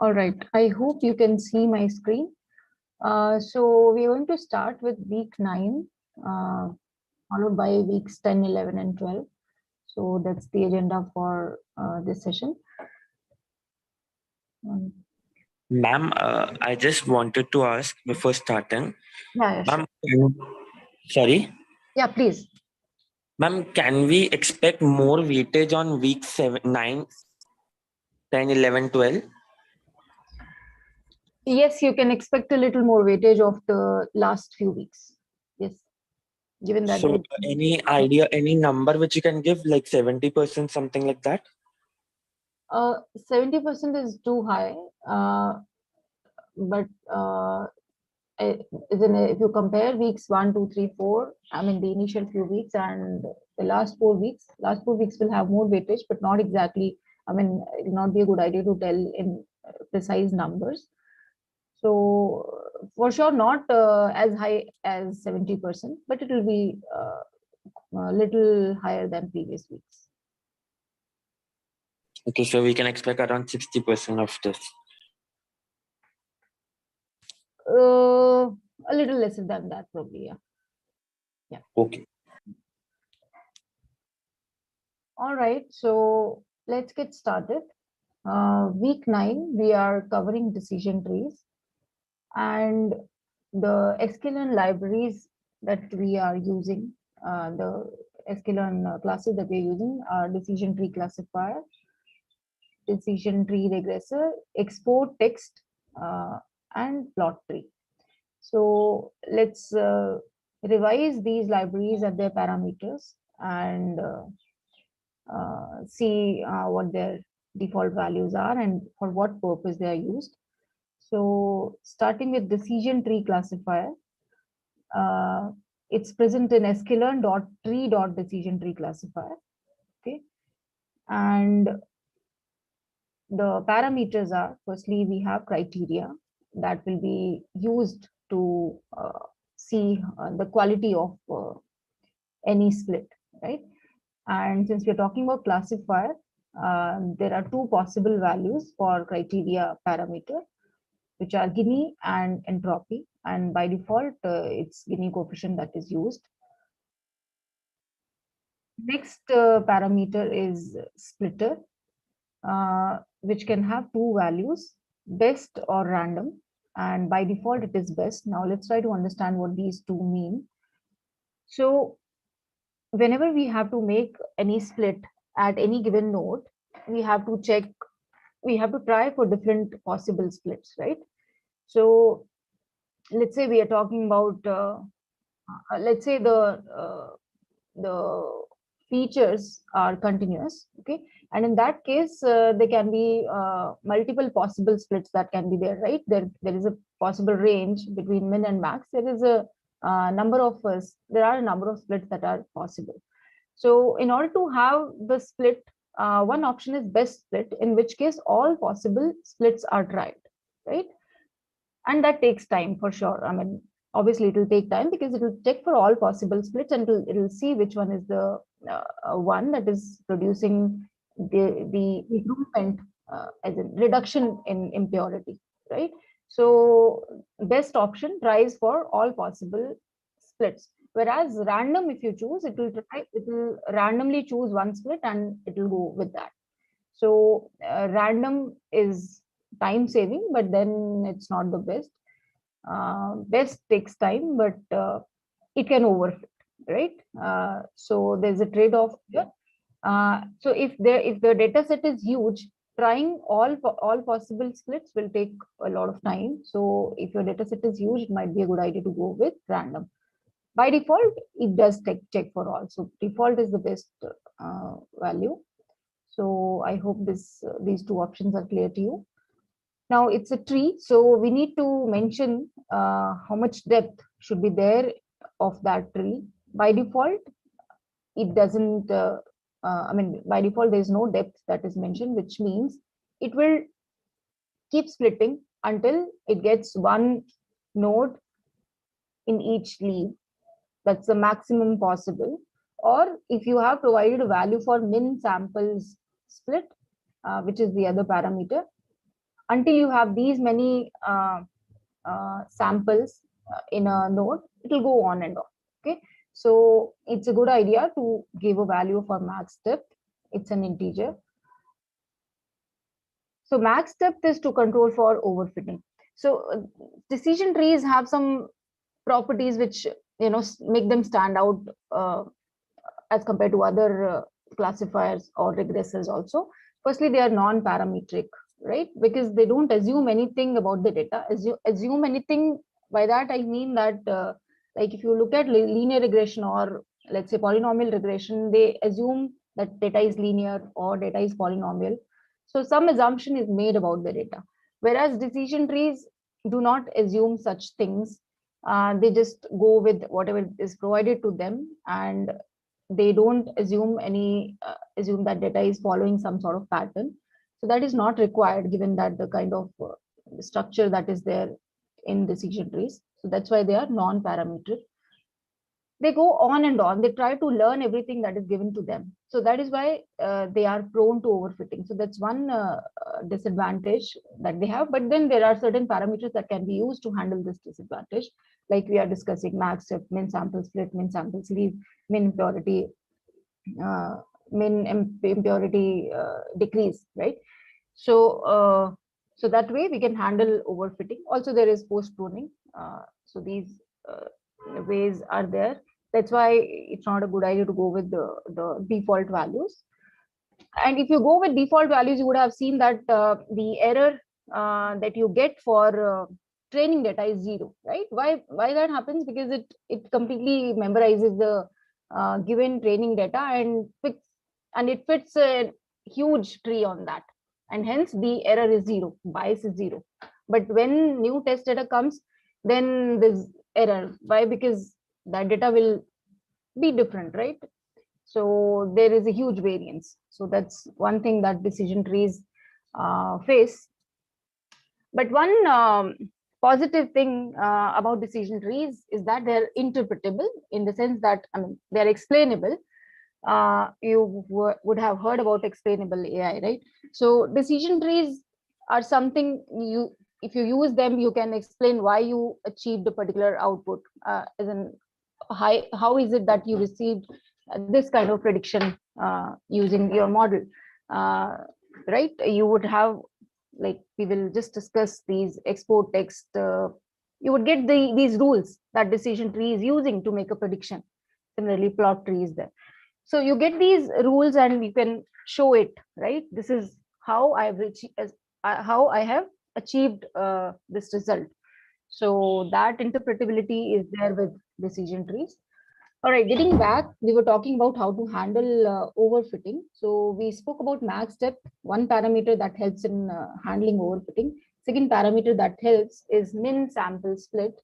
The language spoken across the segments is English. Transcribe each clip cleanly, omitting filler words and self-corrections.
All right, I hope you can see my screen. So we're going to start with week 9, followed by weeks 10, 11, and 12. So that's the agenda for this session. Ma'am, I just wanted to ask before starting. Yeah, Ma'am, sure. sorry. Yeah, please. Ma'am, can we expect more weightage on week 7, 9, 10, 11, 12? Yes, you can expect a little more weightage of the last few weeks. Yes, given that. So, any idea, any number which you can give, like 70%, something like that? 70% is too high, but if you compare weeks 1, 2, 3, 4, I mean the initial few weeks and the last 4 weeks will have more weightage, but not exactly. I mean, it will not be a good idea to tell in precise numbers. So for sure, not as high as 70%, but it will be a little higher than previous weeks. Okay, so we can expect around 60% of this. A little lesser than that, probably. Yeah. Yeah. Okay. All right. So let's get started. Week 9, we are covering decision trees, and the sklearn libraries that we are using, the sklearn classes that we're using are decision tree classifier, decision tree regressor, export text, and plot tree. So let's revise these libraries at their parameters and see what their default values are and for what purpose they are used. So starting with decision tree classifier, it's present in sklearn.tree.decision tree classifier. Okay, and the parameters are, firstly, we have criteria that will be used to see the quality of any split, right? And since we're talking about classifier, there are two possible values for criteria parameter, which are Gini and entropy. And by default, it's Gini coefficient that is used. Next parameter is splitter, which can have two values, best or random. And by default, it is best. Now let's try to understand what these two mean. So whenever we have to make any split at any given node, we have to check, we have to try for different possible splits, right? So let's say we are talking about, let's say the features are continuous, okay? And in that case, there can be multiple possible splits that can be there, right? There is a possible range between min and max. There is a number of there are a number of splits that are possible. So in order to have the split, one option is best split, in which case all possible splits are tried, right? And that takes time for sure. I mean, obviously it will take time because it will check for all possible splits and it will see which one is the one that is producing the improvement, as in reduction in impurity, right? So best option tries for all possible splits. Whereas random, if you choose, it will randomly choose one split and it will go with that. So random is time saving, but then it's not the best. Best takes time, but it can overfit, right? So there's a trade-off here. So if the data set is huge, trying all possible splits will take a lot of time. So if your data set is huge, it might be a good idea to go with random. By default, it does check for all. So default is the best value. So I hope these two options are clear to you. Now it's a tree, so we need to mention how much depth should be there of that tree. By default, it doesn't, I mean, by default, there's no depth that is mentioned, which means it will keep splitting until it gets one node in each leaf. That's the maximum possible. Or if you have provided a value for min samples split, which is the other parameter, until you have these many samples in a node, it will go on and on. Okay, so it's a good idea to give a value for max depth. It's an integer. So max depth is to control for overfitting. So decision trees have some properties which make them stand out as compared to other classifiers or regressors also. Firstly, they are non-parametric, right? Because they don't assume anything about the data. Assume anything, by that I mean that like if you look at linear regression or let's say polynomial regression, they assume that data is linear or data is polynomial. So some assumption is made about the data. Whereas decision trees do not assume such things. They just go with whatever is provided to them, and they don't assume assume that data is following some sort of pattern. So that is not required given that the kind of structure that is there in decision trees. So that's why they are non-parametric. They go on and on. They try to learn everything that is given to them. So that is why they are prone to overfitting. So that's one disadvantage that they have. But then there are certain parameters that can be used to handle this disadvantage, like we are discussing max depth, min sample split, min sample sleeve, min impurity, impurity decrease, right? So so that way we can handle overfitting. Also, there is post pruning. So these ways are there. That's why it's not a good idea to go with the default values. And if you go with default values, you would have seen that the error that you get for training data is 0, right? Why that happens? Because it completely memorizes the given training data and it fits a huge tree on that, and hence the error is 0, bias is 0. But when new test data comes, then this error. Why? Because that data will be different, right? So there is a huge variance. So that's one thing that decision trees face. But one positive thing about decision trees is that they're interpretable, in the sense that they're explainable. You would have heard about explainable AI, right? So decision trees are something if you use them, you can explain why you achieved a particular output. As in, how is it that you received this kind of prediction using your model, right? You would have, like we will just discuss these export text. You would get these rules that decision tree is using to make a prediction. Similarly, plot tree is there. So you get these rules and you can show it, right? This is how I have achieved this result. So that interpretability is there with decision trees. All right, getting back, we were talking about how to handle overfitting. So we spoke about max depth, one parameter that helps in handling overfitting. Second parameter that helps is min sample split,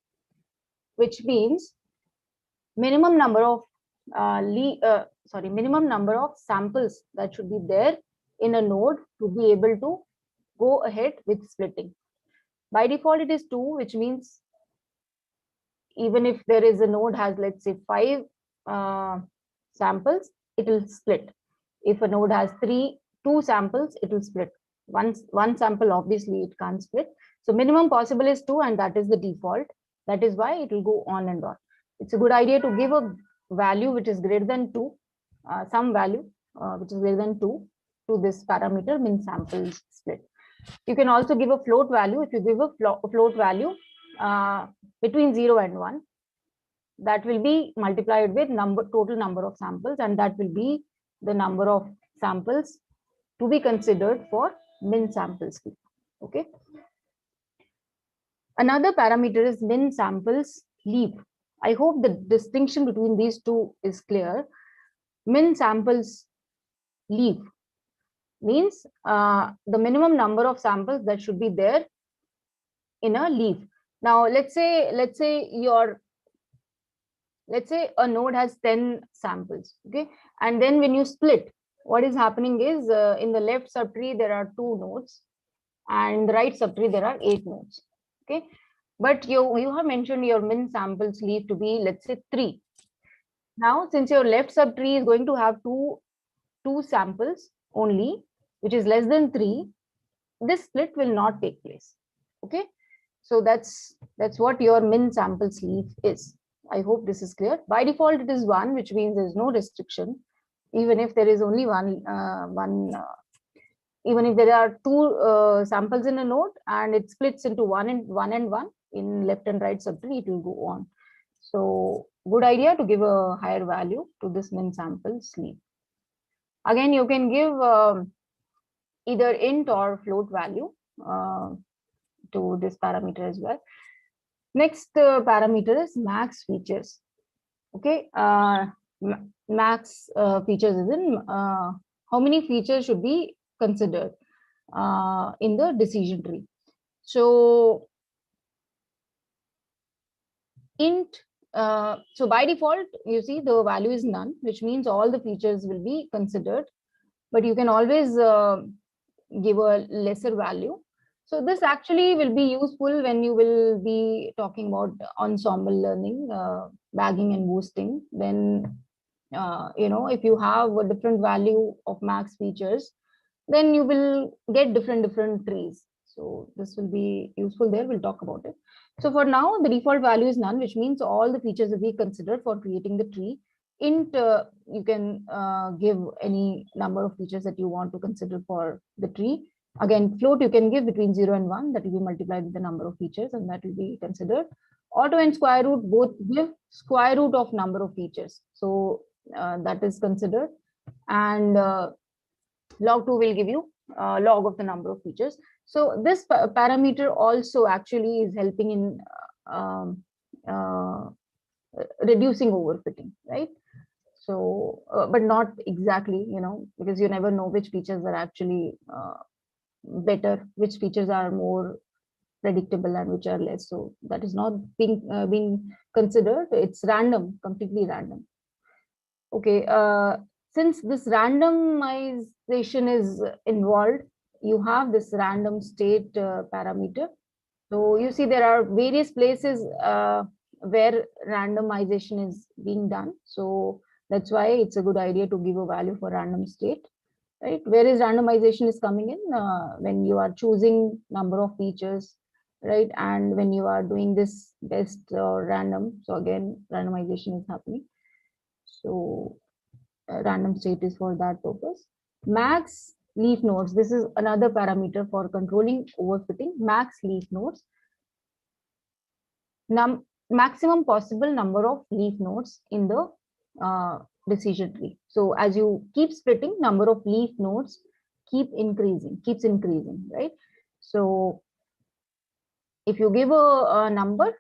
which means minimum number of minimum number of samples that should be there in a node to be able to go ahead with splitting. By default, it is 2, which means even if there is a node has, let's say, 5 samples, it will split. If a node has 2 samples, it will split. One sample, obviously, it can't split. So minimum possible is 2, and that is the default. That is why it will go on and on. It's a good idea to give a value which is greater than 2, some value which is greater than 2 to this parameter min samples split. You can also give a float value. If you give a float value between 0 and 1, that will be multiplied with total number of samples, and that will be the number of samples to be considered for min samples. Okay. Another parameter is min samples leave. I hope the distinction between these two is clear. Min samples leave means the minimum number of samples that should be there in a leaf. Now let's say a node has 10 samples, okay, and then when you split, what is happening is in the left subtree there are 2 nodes, and in the right subtree there are 8 nodes, okay. But you have mentioned your min samples leaf to be, let's say, 3. Now since your left subtree is going to have two samples only, which is less than 3, this split will not take place. Okay, so that's what your min sample sleeve is. I hope this is clear. By default, it is 1, which means there's no restriction. Even if there is only even if there are 2 samples in a node and it splits into 1 and 1 in left and right subtree, it will go on. So good idea to give a higher value to this min sample sleeve. Again, you can give either int or float value to this parameter as well. Next parameter is max features. Okay, max features is in how many features should be considered in the decision tree. So int, so by default, you see the value is none, which means all the features will be considered, but you can always give a lesser value. So this actually will be useful when you will be talking about ensemble learning, bagging and boosting. Then, if you have a different value of max features, then you will get different trees. So this will be useful there. We'll talk about it. So for now, the default value is none, which means all the features will be considered for creating the tree. Int, you can give any number of features that you want to consider for the tree. Again, float you can give between 0 and 1, that will be multiplied with the number of features, and that will be considered. Auto and square root both give square root of number of features. So that is considered. And log 2 will give you log of the number of features. So this parameter also actually is helping in reducing overfitting, right? So, but not exactly, because you never know which features are actually better, which features are more predictable and which are less. So that is not being considered. It's random, completely random. Okay, since this randomization is involved, you have this random state parameter. So you see there are various places where randomization is being done. So that's why it's a good idea to give a value for random state, right? Where is randomization is coming in? When you are choosing number of features, right? And when you are doing this best or random, so again, randomization is happening. So random state is for that purpose. Max leaf nodes. This is another parameter for controlling overfitting. Max leaf nodes. Maximum possible number of leaf nodes in the decision tree. So as you keep splitting, number of leaf nodes keeps increasing, right? So if you give a number,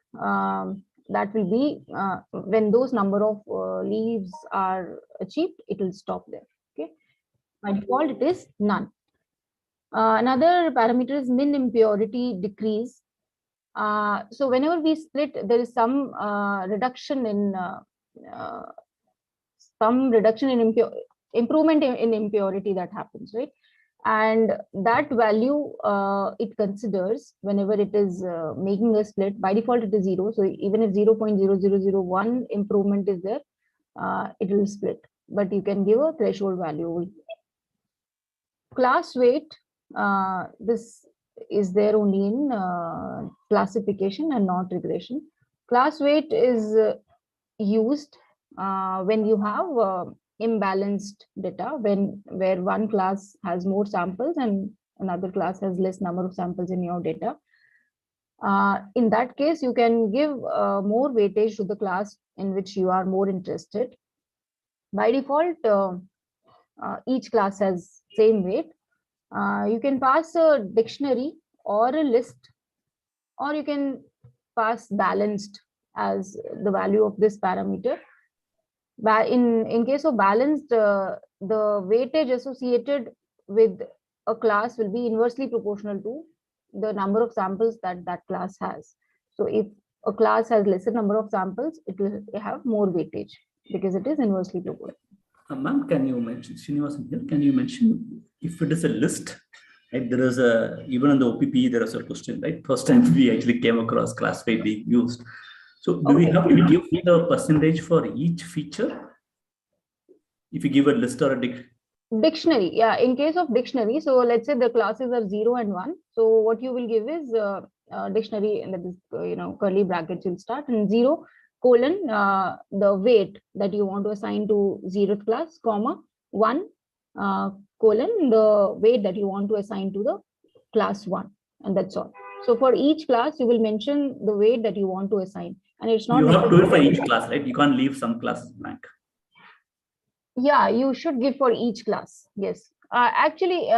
that will be when those number of leaves are achieved, it will stop there. Okay, by default it is none. Another parameter is min impurity decrease. So whenever we split, there is some reduction in improvement in impurity that happens, right? And that value it considers whenever it is making a split. By default it is 0. So even if 0.0001 improvement is there, it will split, but you can give a threshold value. Class weight, this is there only in classification and not regression. Class weight is used when you have imbalanced data, where one class has more samples and another class has less number of samples in your data. In that case, you can give more weightage to the class in which you are more interested. By default, each class has same weight. You can pass a dictionary or a list, or you can pass balanced as the value of this parameter. In case of balanced, the weightage associated with a class will be inversely proportional to the number of samples that that class has. So if a class has lesser number of samples, it will have more weightage because it is inversely proportional. Ma'am, can you mention, Srinivasan here, can you mention if it is a list, right? There is even on the OPP, there is a question, right? First time we actually came across Classifier being used. So do we have to give the percentage for each feature? If you give a list or a dictionary? Dictionary, yeah. In case of dictionary, so let's say the classes are 0 and 1. So what you will give is dictionary, and that is curly brackets will start, and 0 colon the weight that you want to assign to 0th class, comma 1 colon the weight that you want to assign to the class 1, and that's all. So for each class you will mention the weight that you want to assign, and it's not You have to do it for necessary. each class, right? You can't leave some classes blank. Yeah, you should give for each class. Yes. Actually,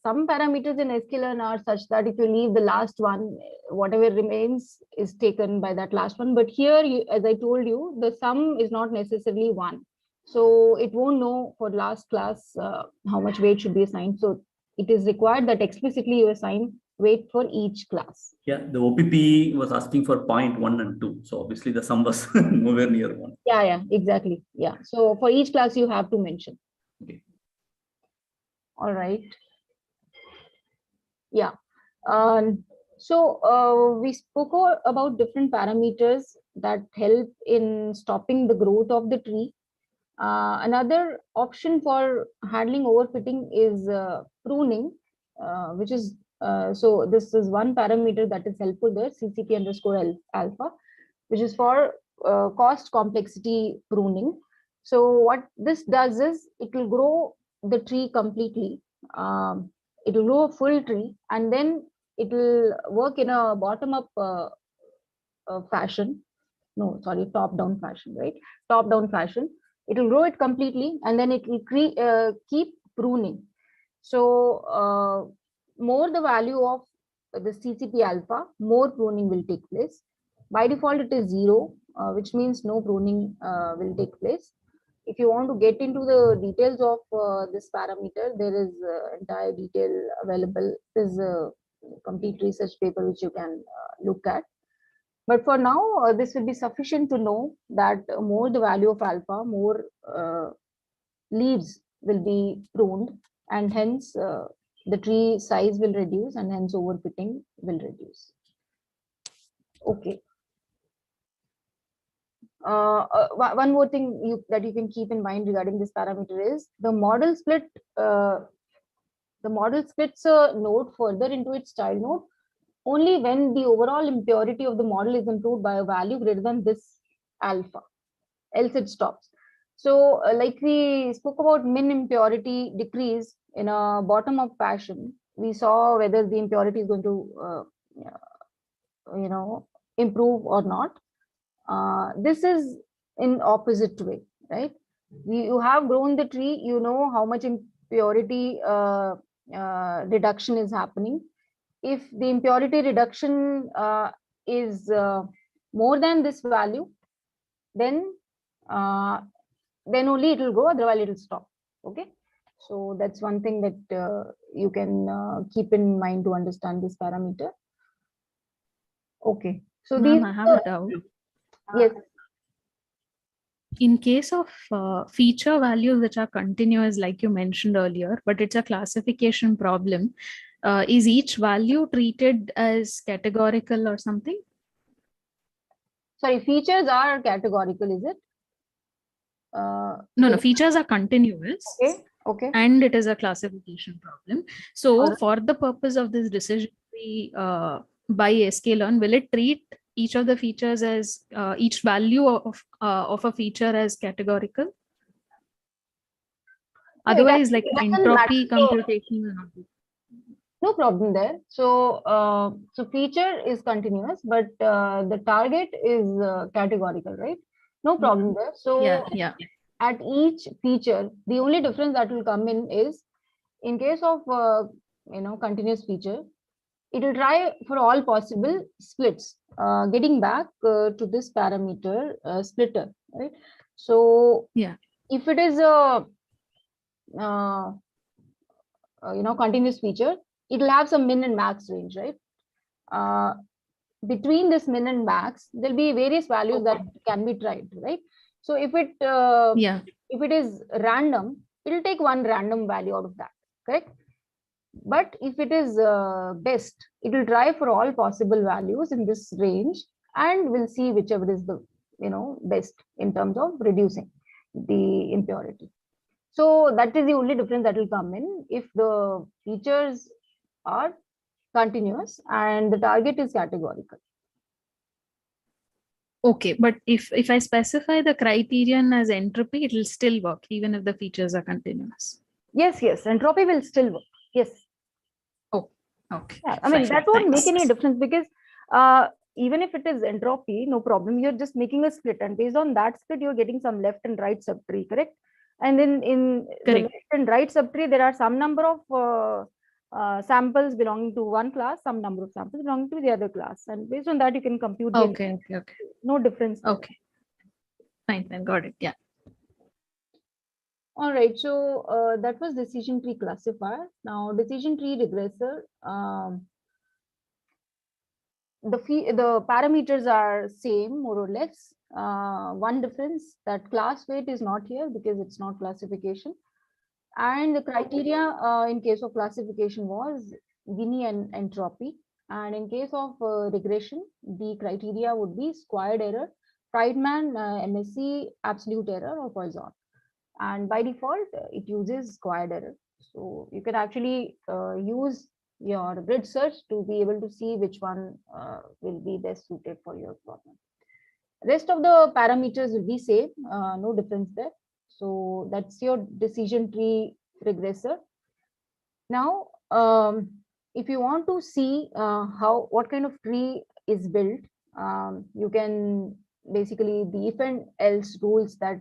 some parameters in sklearn are such that if you leave the last one, whatever remains is taken by that last one. But here, as I told you, the sum is not necessarily 1. So it won't know for last class how much weight should be assigned. So it is required that explicitly you assign weight for each class. Yeah, the OPP was asking for 0.1 and 2. So obviously the sum was nowhere near 1. Yeah, exactly. Yeah. So for each class, you have to mention. Okay. All right. Yeah. We spoke about different parameters that help in stopping the growth of the tree. Another option for handling overfitting is pruning, which is so this is one parameter that is helpful there, CCP underscore alpha, which is for cost complexity pruning. So what this does is it will grow the tree completely. It will grow a full tree, and then it will work in a bottom-up fashion. No, sorry, top-down fashion, right? Top-down fashion. It will grow it completely, and then it will keep pruning. So more the value of the CCP alpha, more pruning will take place. By default, it is 0, which means no pruning will take place. If you want to get into the details of this parameter, there is entire detail available. There's a complete research paper which you can look at. But for now, this will be sufficient to know that more the value of alpha, more leaves will be pruned, and hence the tree size will reduce, and hence overfitting will reduce. Okay. One more thing that you can keep in mind regarding this parameter is the model split. The model splits a node further into its child node only when the overall impurity of the model is improved by a value greater than this alpha, else it stops. So like we spoke about min impurity decrease in a bottom-up fashion, we saw whether the impurity is going to improve or not. This is in opposite way, right? You have grown the tree, you know how much impurity reduction is happening. If the impurity reduction is more than this value, then only it will go, otherwise it will stop. Okay, so that's one thing that you can keep in mind to understand this parameter. Okay, so these I have a doubt. Yes. In case of feature values which are continuous, like you mentioned earlier, but it's a classification problem, is each value treated as categorical or something? Sorry, features are categorical, is it? No, features are continuous. Okay. And it is a classification problem. So for the purpose of this decision tree by sklearn, will it treat each of the features as each value of a feature as categorical? Otherwise, like entropy computation will not be. No problem there. So feature is continuous, but the target is categorical, right? No problem there. So yeah. At each feature, the only difference that will come in is in case of continuous feature, it will try for all possible splits. Getting back to this parameter splitter, right? So if it is a continuous feature, it will have some min and max range, right? Between this min and max, there'll be various values that can be tried, right? So if it is random, it will take one random value out of that, correct? But if it is best, it will try for all possible values in this range, and we'll see whichever is the best in terms of reducing the impurity. So that is the only difference that will come in if the features are continuous and the target is categorical. Okay, but if I specify the criterion as entropy, it will still work even if the features are continuous. Yes, entropy will still work. Yes. Oh, okay. Yeah, I mean, Fine, that won't make thanks. any difference because even if it is entropy, no problem. You're just making a split, and based on that split, you're getting some left and right subtree, correct? And then in the Correct. left and right subtree, there are some number of samples belonging to one class, some number of samples belonging to the other class, and based on that, you can compute the Okay. no difference there. Okay. Fine, got it. Yeah. All right, so that was decision tree classifier. Now, decision tree regressor. The parameters are same, more or less. One difference, that class weight is not here because it's not classification. And the criteria in case of classification was Gini and entropy. And in case of regression, the criteria would be squared error, Friedman, MSE, absolute error, or Poisson. And by default, it uses squared error. So you can actually use your grid search to be able to see which one will be best suited for your problem. Rest of the parameters will be same, no difference there. So that's your decision tree regressor. Now, if you want to see what kind of tree is built, you can basically the if and else rules that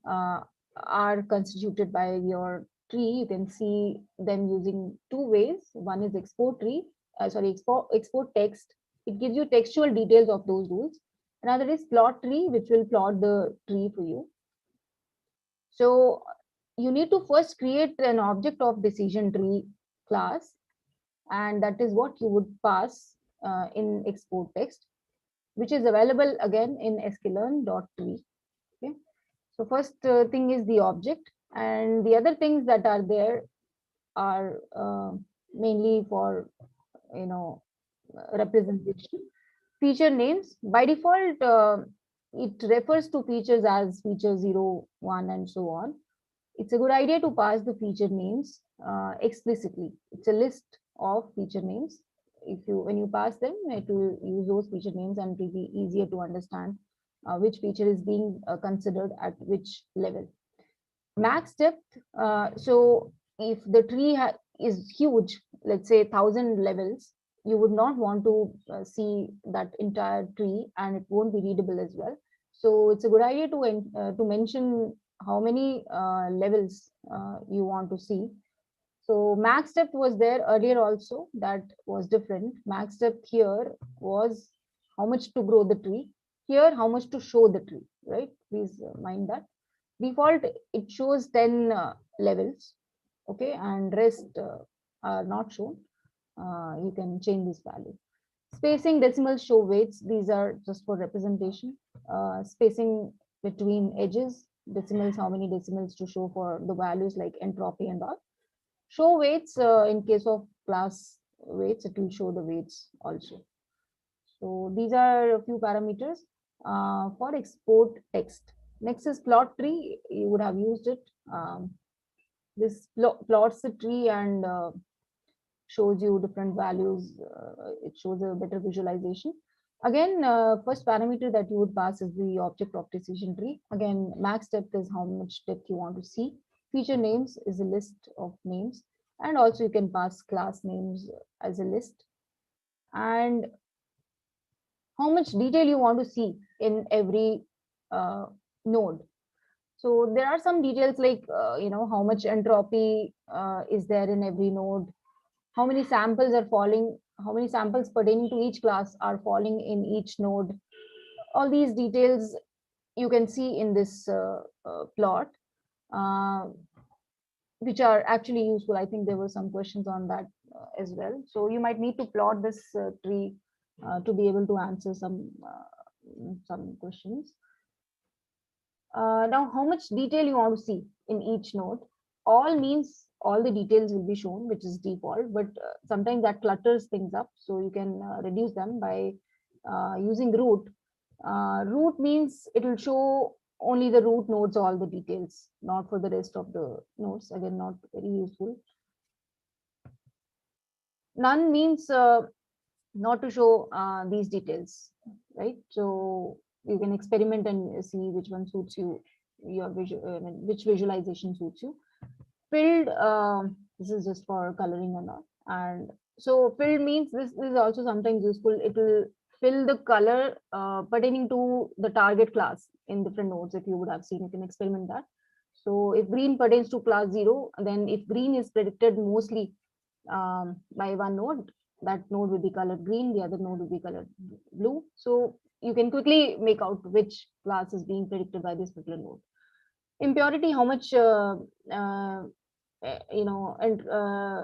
are constituted by your tree. You can see them using two ways. One is export text. It gives you textual details of those rules. Another is plot tree, which will plot the tree for you. So you need to first create an object of decision tree class, and that is what you would pass in export text, which is available again in sklearn.tree. Okay, so first thing is the object, and the other things that are there are mainly for representation. Feature names, by default it refers to features as feature 0, 1, and so on. It's a good idea to pass the feature names explicitly. It's a list of feature names. When you pass them, it will use those feature names, and it will be easier to understand which feature is being considered at which level. Max depth. So if the tree is huge, let's say 1,000 levels, you would not want to see that entire tree, and it won't be readable as well. So it's a good idea to mention how many levels you want to see. So max depth was there earlier also, that was different. Max depth here was how much to grow the tree. Here, how much to show the tree, right? Please mind that. Default, it shows 10 levels, okay, and rest are not shown. You can change this value. Spacing, decimals show weights. These are just for representation. Spacing between edges, decimals, how many decimals to show for the values like entropy and all. Show weights, in case of class weights, it will show the weights also. So these are a few parameters for export text. Next is plot tree. You would have used it. This plots the tree and shows you different values. It shows a better visualization. Again, first parameter that you would pass is the object of decision tree. Again, max depth is how much depth you want to see. Feature names is a list of names, and also you can pass class names as a list. And how much detail you want to see in every node. So there are some details like how much entropy is there in every node, how many samples are falling, how many samples pertaining to each class are falling in each node. All these details you can see in this plot, which are actually useful. I think there were some questions on that as well. So you might need to plot this tree to be able to answer some questions. Now, how much detail you want to see in each node? All means all the details will be shown, which is default, but sometimes that clutters things up. So you can reduce them by using root. Root means it will show only the root nodes all the details, not for the rest of the nodes. Again, not very useful. None means not to show these details, right? So you can experiment and see which one suits you, your which visualization suits you. Filled, this is just for coloring or not. And so filled means this is also sometimes useful. It will fill the color pertaining to the target class in different nodes. If you would have seen, you can experiment that. So if green pertains to class 0, then if green is predicted mostly by one node, that node will be colored green, the other node will be colored blue. So you can quickly make out which class is being predicted by this particular node. Impurity, how much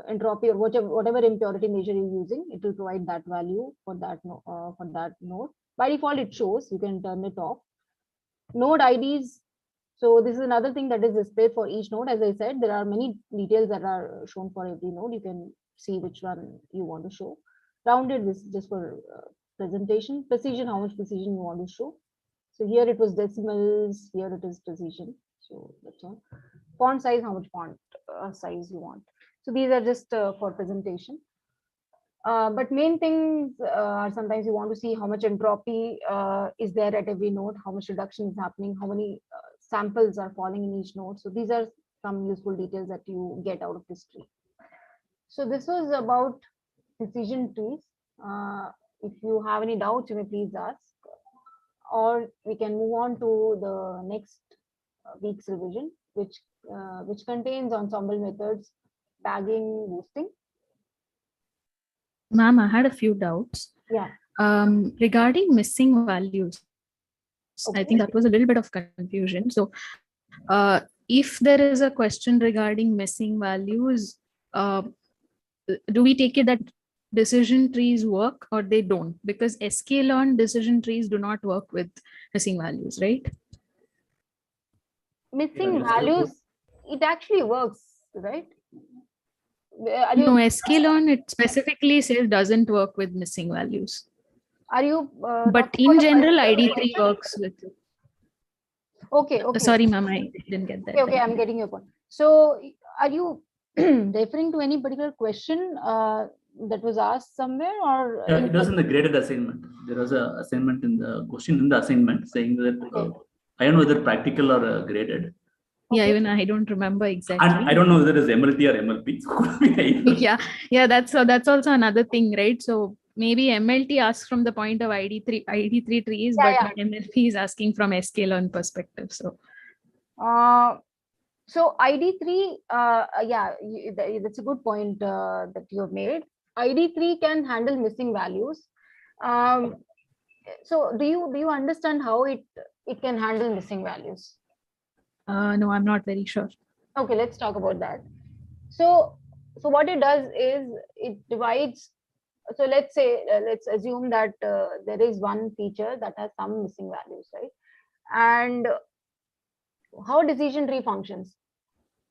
entropy or whatever impurity measure you're using, it will provide that value for that node. By default, it shows. You can turn it off. Node IDs. So this is another thing that is displayed for each node. As I said, there are many details that are shown for every node. You can see which one you want to show. Rounded, this is just for presentation. Precision, how much precision you want to show. So here it was decimals, here it is precision. So that's all. Font size, how much font size you want. So these are just for presentation. But main things are sometimes you want to see how much entropy is there at every node, how much reduction is happening, how many samples are falling in each node. So these are some useful details that you get out of this tree. So this was about decision trees. If you have any doubts, you may please ask, or we can move on to the next week's revision, which contains ensemble methods, tagging, boosting. Ma'am, I had a few doubts. Yeah. Regarding missing values, Okay. I think that was a little bit of confusion. So if there is a question regarding missing values, do we take it that decision trees work or they don't? Because sklearn decision trees do not work with missing values, right? Missing values, it actually works, right? No, sklearn, it specifically says doesn't work with missing values. Are you? But in general, ID3 works with it. Okay. Sorry, ma'am, I didn't get that. Okay, I'm getting your point. So are you referring to any particular question that was asked somewhere, or? Yeah, it was in the graded assignment. There was an assignment in the question in the assignment saying that I don't know whether practical or graded. Yeah, even I don't remember exactly. And I don't know whether it is MLT or MLP. Yeah, that's also another thing, right? So maybe MLT asks from the point of ID3 trees, but MLP is asking from sklearn perspective. So so ID3, that's a good point that you have made. ID3 can handle missing values. So do you understand how it can handle missing values? No, I'm not very sure. Okay, let's talk about that. So what it does is it divides. So let's say, let's assume that there is one feature that has some missing values, right? And how decision tree functions,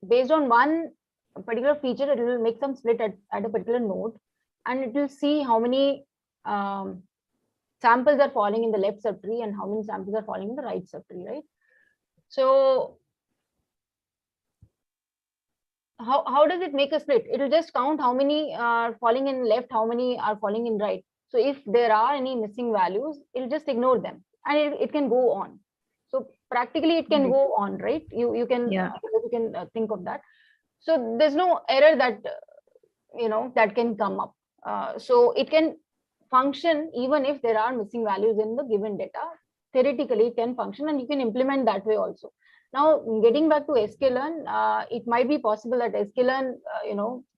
based on one particular feature, it will make some split at a particular node, and it will see how many samples are falling in the left subtree and how many samples are falling in the right subtree, right? So how does it make a split? It will just count how many are falling in left, how many are falling in right. So if there are any missing values, it'll just ignore them, and it can go on. So practically it can go on, right? You can think of that. So there's no error that that can come up. So it can function even if there are missing values in the given data. Theoretically, it can function, and you can implement that way also. Now, getting back to sklearn, it might be possible that sklearn,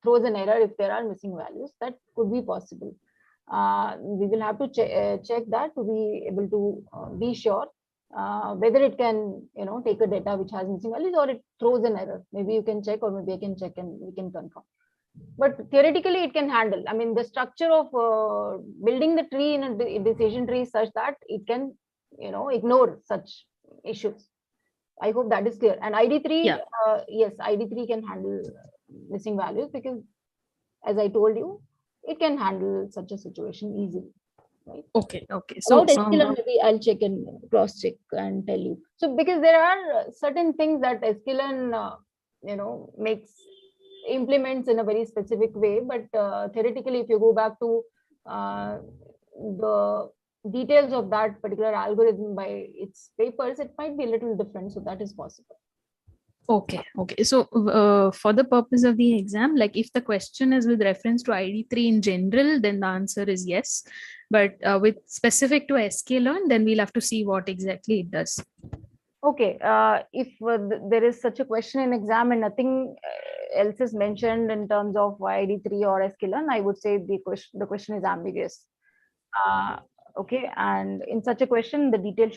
throws an error if there are missing values. That could be possible. We will have to check that to be able to be sure whether it can, take a data which has missing values or it throws an error. Maybe you can check, or maybe I can check and we can confirm. But theoretically, it can handle. I mean, the structure of building the tree in a decision tree is such that it can, ignore such issues. I hope that is clear. And ID3, yes, ID3 can handle missing values because, as I told you, it can handle such a situation easily. right? Okay. So About sklearn, maybe I'll check and cross-check and tell you. So because there are certain things that sklearn, implements in a very specific way, but theoretically, if you go back to the details of that particular algorithm by its papers, it might be a little different. So that is possible. Okay. So for the purpose of the exam, like if the question is with reference to ID3 in general, then the answer is yes. But with specific to sklearn, then we'll have to see what exactly it does. Okay. If there is such a question in exam and nothing else is mentioned in terms of ID3 or sklearn, I would say the question is ambiguous. Okay. And in such a question, the detail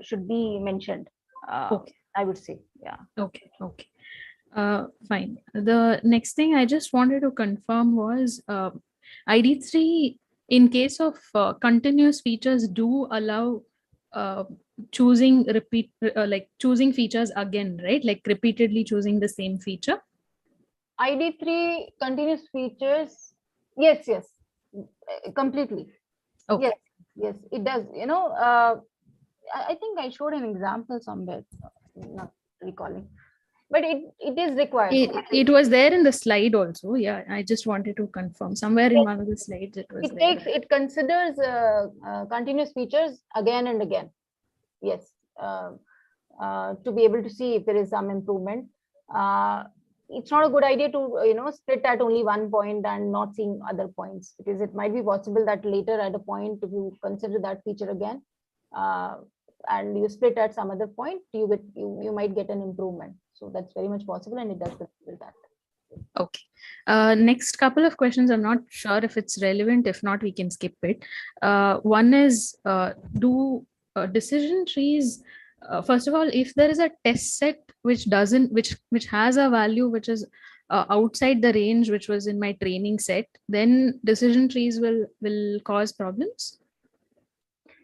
should be mentioned. Okay. I would say, yeah. Okay. Fine. The next thing I just wanted to confirm was ID3 in case of continuous features do allow choosing choosing features again, right? Like repeatedly choosing the same feature. ID3 continuous features, yes, completely. Okay. Yes, it does. I think I showed an example somewhere, not recalling, but it is required. It was there in the slide also. Yeah, I just wanted to confirm somewhere in one of the slides it was there. It considers continuous features again and again. Yes, to be able to see if there is some improvement. It's not a good idea to split at only one point and not seeing other points, because it might be possible that later at a point, if you consider that feature again and you split at some other point, you might get an improvement. So that's very much possible, and it does consider that. Okay. Next couple of questions. I'm not sure if it's relevant. If not, we can skip it. One is, do decision trees, first of all, if there is a test set which has a value which is outside the range which was in my training set, then decision trees will cause problems.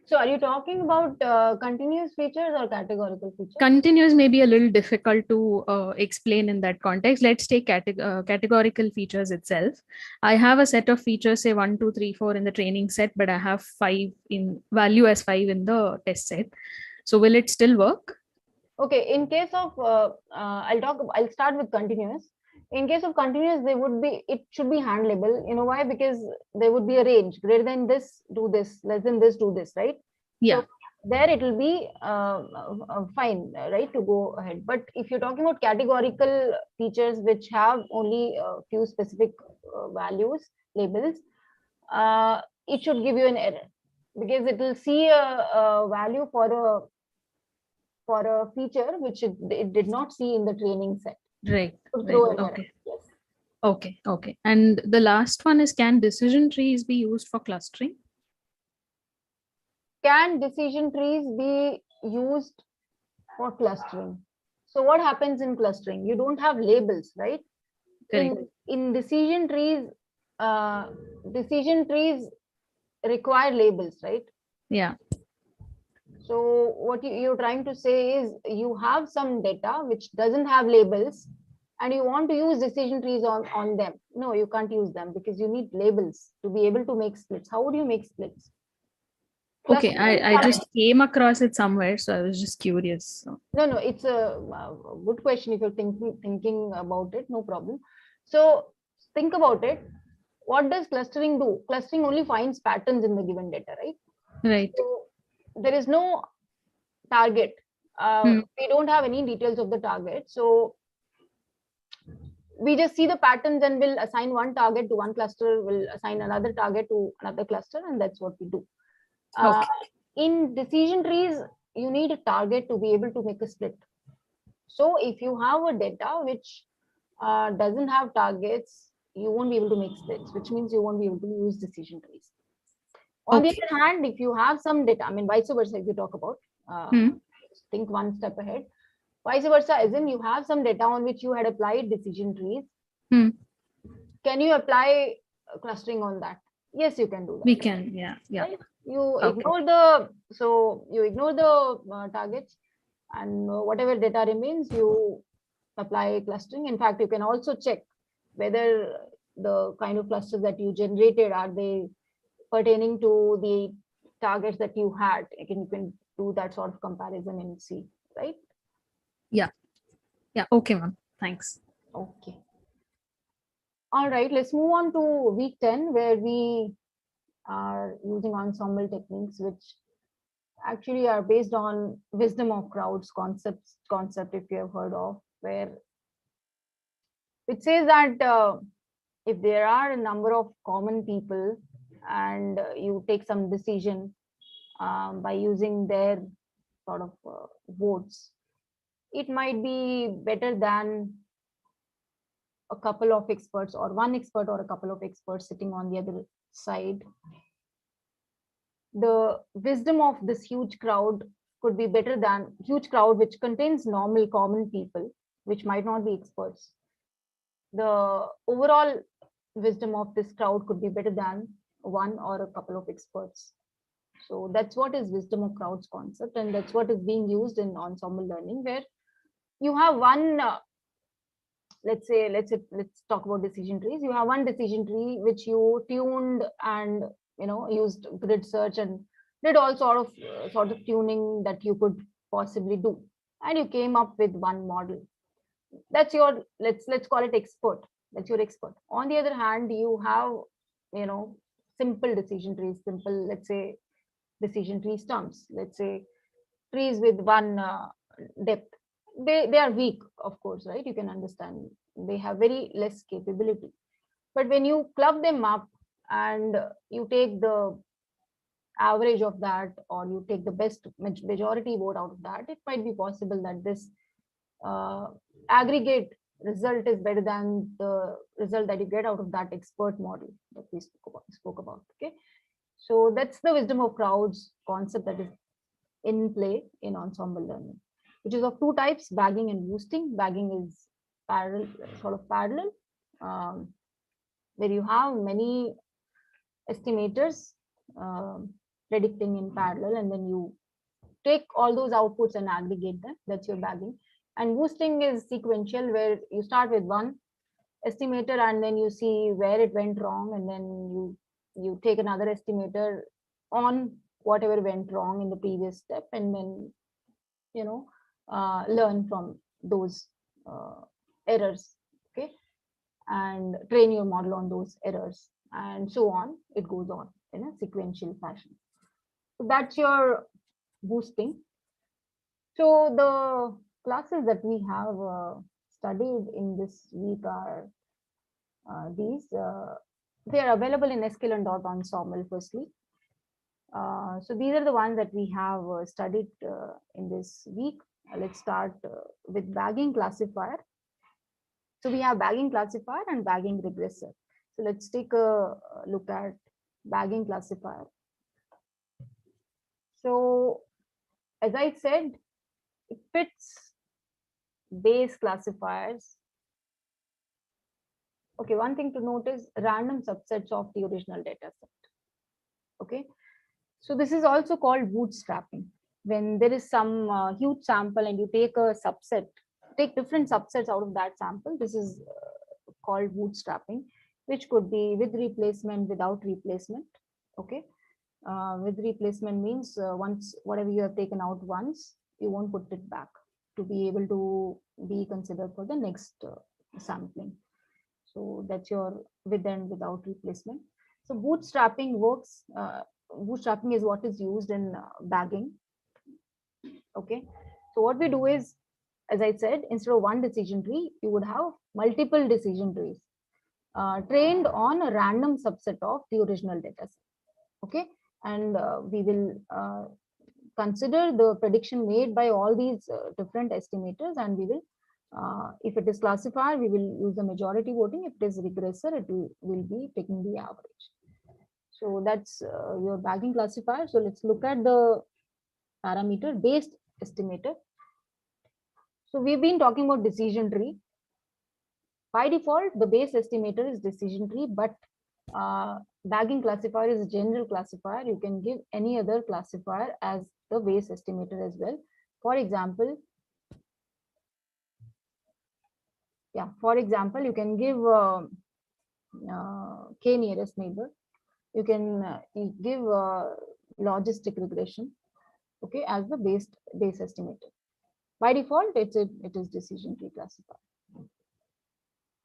So are you talking about continuous features or categorical features? Continuous may be a little difficult to explain in that context. Let's take categorical features itself. I have a set of features, say 1, 2, 3, 4 in the training set, but I have 5 in value as 5 in the test set. So will it still work? Okay. In case of, I'll start with continuous. In case of continuous, it should be hand label. You know why? Because there would be a range. Greater than this, do this. Less than this, do this, right? Yeah. So there it will be fine, right, to go ahead. But if you're talking about categorical features which have only a few specific values, labels, it should give you an error, because it will see a value for a feature which it did not see in the training set. Right. Okay. Yes. Okay. And the last one is, can decision trees be used for clustering? Can decision trees be used for clustering? So what happens in clustering? You don't have labels, right? In decision trees require labels, right? Yeah. So what you're trying to say is, you have some data which doesn't have labels and you want to use decision trees on them. No, you can't use them, because you need labels to be able to make splits. How would you make splits? Okay, I just came across it somewhere, so I was just curious. So. No, it's a good question if you're thinking about it, no problem. So think about it. What does clustering do? Clustering only finds patterns in the given data, right? Right. So there is no target. We don't have any details of the target. So we just see the patterns and we'll assign one target to one cluster, we'll assign another target to another cluster, and that's what we do. Okay. In decision trees, you need a target to be able to make a split. So if you have a data which doesn't have targets, you won't be able to make splits, which means you won't be able to use decision trees. On the other hand, if you have some data, I mean, vice versa, if you talk about, think one step ahead. Vice versa, as in you have some data on which you had applied decision trees. Can you apply clustering on that? Yes, you can do that. We can, yeah. Right? You ignore the targets, and whatever data remains, you apply clustering. In fact, you can also check whether the kind of clusters that you generated, are they pertaining to the targets that you had. You can do that sort of comparison and see, right? Yeah. Okay, ma'am. Thanks. Okay. All right, let's move on to week 10, where we are using ensemble techniques, which actually are based on wisdom of crowds concept, if you have heard of, where it says that if there are a number of common people and you take some decision by using their sort of votes, it might be better than a couple of experts or one expert or a couple of experts sitting on the other side. The wisdom of this huge crowd could be better than huge crowd which contains normal common people which might not be experts. The overall wisdom of this crowd could be better than one or a couple of experts. So that's what is wisdom of crowds concept, and that's what is being used in ensemble learning, where you have one let's talk about decision trees. You have one decision tree which you tuned and used grid search and did all sort of tuning that you could possibly do, and you came up with one model. That's your, let's call it expert. That's your expert. On the other hand, you have simple decision trees, simple, let's say, decision tree stumps, let's say trees with one depth. They are weak, of course, right? You can understand they have very less capability. But when you club them up and you take the average of that, or you take the best majority vote out of that, it might be possible that this aggregate result is better than the result that you get out of that expert model that we spoke about. Okay, so that's the wisdom of crowds concept that is in play in ensemble learning, which is of two types: bagging and boosting. Bagging is parallel, where you have many estimators predicting in parallel, and then you take all those outputs and aggregate them. That's your bagging. And boosting is sequential, where you start with one estimator and then you see where it went wrong, and then you take another estimator on whatever went wrong in the previous step, and then learn from those errors, okay, and train your model on those errors, and so on. It goes on in a sequential fashion. So that's your boosting. So the classes that we have studied in this week are these. They are available in sklearn.ensemble firstly. So these are the ones that we have studied in this week. Let's start with bagging classifier. So we have bagging classifier and bagging regressor. So let's take a look at bagging classifier. So as I said, it fits base classifiers. Okay, one thing to note is random subsets of the original data set. Okay, so this is also called bootstrapping. When there is some huge sample and you take a subset, take different subsets out of that sample, this is called bootstrapping, which could be with replacement, without replacement. Okay, with replacement means once whatever you have taken out once, you won't put it back to be able to be considered for the next sampling. So that's your with and without replacement. So bootstrapping works. Bootstrapping is what is used in bagging. Okay, so what we do is, as I said, instead of one decision tree, you would have multiple decision trees trained on a random subset of the original data set. Okay, and we will consider the prediction made by all these different estimators, and we will, if it is classifier, we will use the majority voting. If it is regressor, it will be taking the average. So that's your bagging classifier. So let's look at the parameter based estimator. So we've been talking about decision tree. By default, the base estimator is decision tree, but bagging classifier is a general classifier. You can give any other classifier as the base estimator as well. For example, you can give k nearest neighbor. You can give logistic regression, okay, as the base estimator. By default, it is decision tree classifier.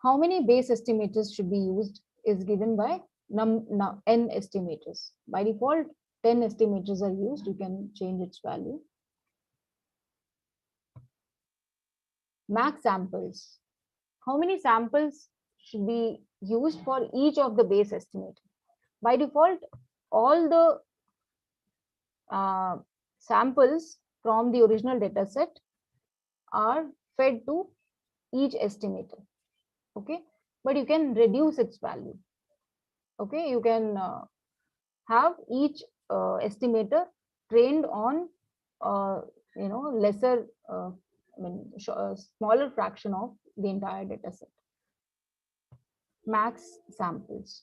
How many base estimators should be used is given by n estimators. By default, 10 estimators are used. You can change its value. Max samples. How many samples should be used for each of the base estimator? By default, all the samples from the original data set are fed to each estimator, okay, but you can reduce its value, okay. You can have each estimator trained on lesser smaller fraction of the entire data set. Max samples.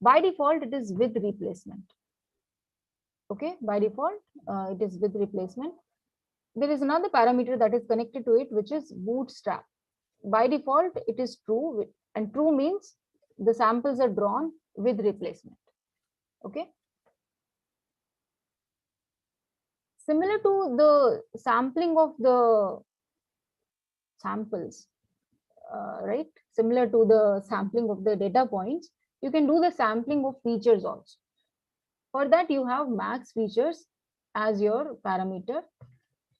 By default, it is with replacement. Okay, by default, it is with replacement. There is another parameter that is connected to it, which is bootstrap. By default, it is true, and true means the samples are drawn with replacement. Okay. Similar to the sampling of the samples, right? Similar to the sampling of the data points, you can do the sampling of features also. For that, you have max features as your parameter,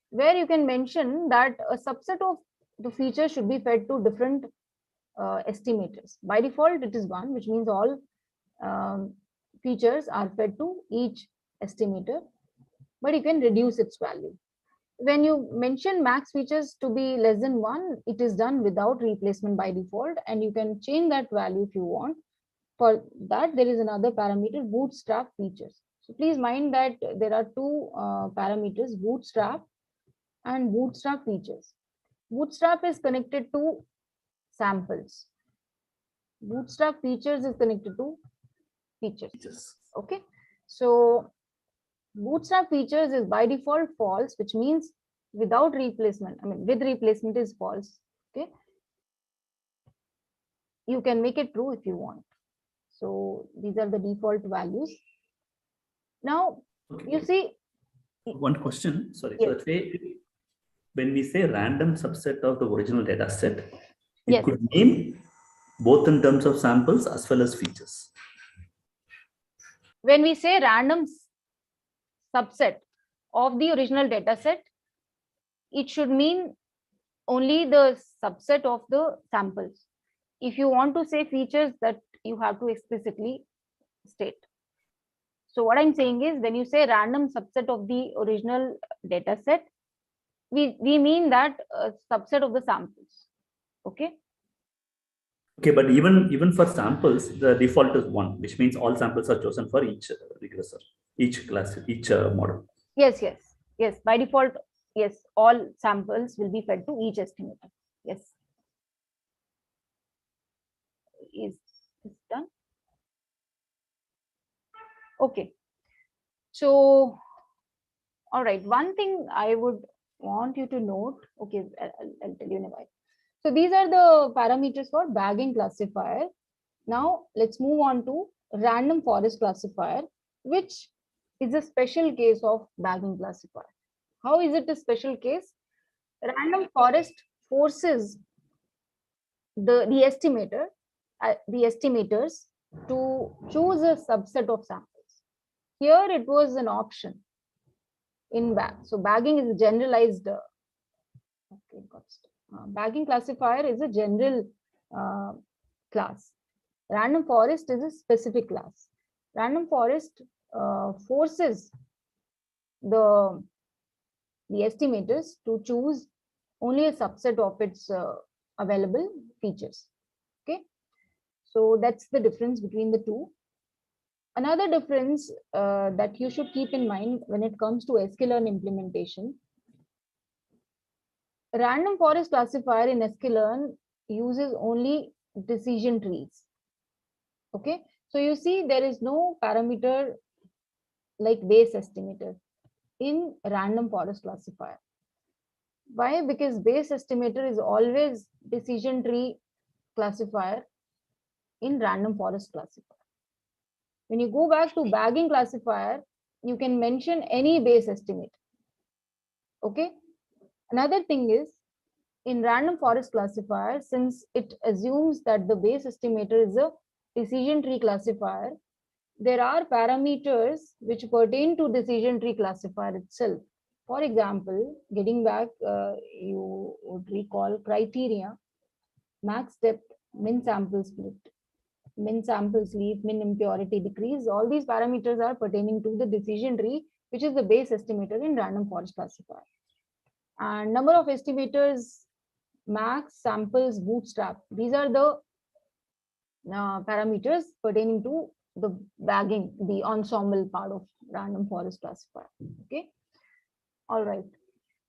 where you can mention that a subset of the features should be fed to different estimators. By default, it is 1, which means all features are fed to each estimator, but you can reduce its value. When you mention max features to be less than 1, it is done without replacement by default, and you can change that value if you want. For that, there is another parameter, bootstrap features. So please mind that there are two parameters, bootstrap and bootstrap features. Bootstrap is connected to samples. Bootstrap features is connected to features. Okay. So bootstrap features is by default false, which means without replacement, with replacement is false. Okay. You can make it true if you want. So these are the default values. Now, okay. You see. One question, sorry. Yes. So that way, when we say random subset of the original data set, it yes. could mean both in terms of samples as well as features. When we say random subset of the original data set, it should mean only the subset of the samples. If you want to say features, that you have to explicitly state. So what I'm saying is, when you say random subset of the original data set, we mean that subset of the samples. Okay. Okay, but even for samples, the default is 1, which means all samples are chosen for each regressor, each class, each model. Yes. By default, yes, all samples will be fed to each estimator. Yes. Is done. Okay. So, all right. One thing I would want you to note. Okay, I'll tell you in a while. So these are the parameters for bagging classifier. Now let's move on to random forest classifier, which is a special case of bagging classifier. How is it a special case? Random forest forces the estimators to choose a subset of samples. Here it was an option in bag. So bagging is a generalized. Bagging classifier is a general class. Random forest is a specific class. Random forest forces the estimators to choose only a subset of its available features. Okay, so that's the difference between the two. Another difference that you should keep in mind when it comes to sklearn implementation. Random forest classifier in sklearn uses only decision trees. Okay, so you see there is no parameter like base estimator in random forest classifier. Why? Because base estimator is always decision tree classifier in random forest classifier. When you go back to bagging classifier, you can mention any base estimate. Okay. Another thing is, in random forest classifier, since it assumes that the base estimator is a decision tree classifier, there are parameters which pertain to decision tree classifier itself. For example, getting back, you would recall criteria, max depth, min sample split, min sample sleeve, min impurity decrease. All these parameters are pertaining to the decision tree, which is the base estimator in random forest classifier. And number of estimators, max, samples, bootstrap. These are the parameters pertaining to the bagging, the ensemble part of random forest classifier. Okay. All right.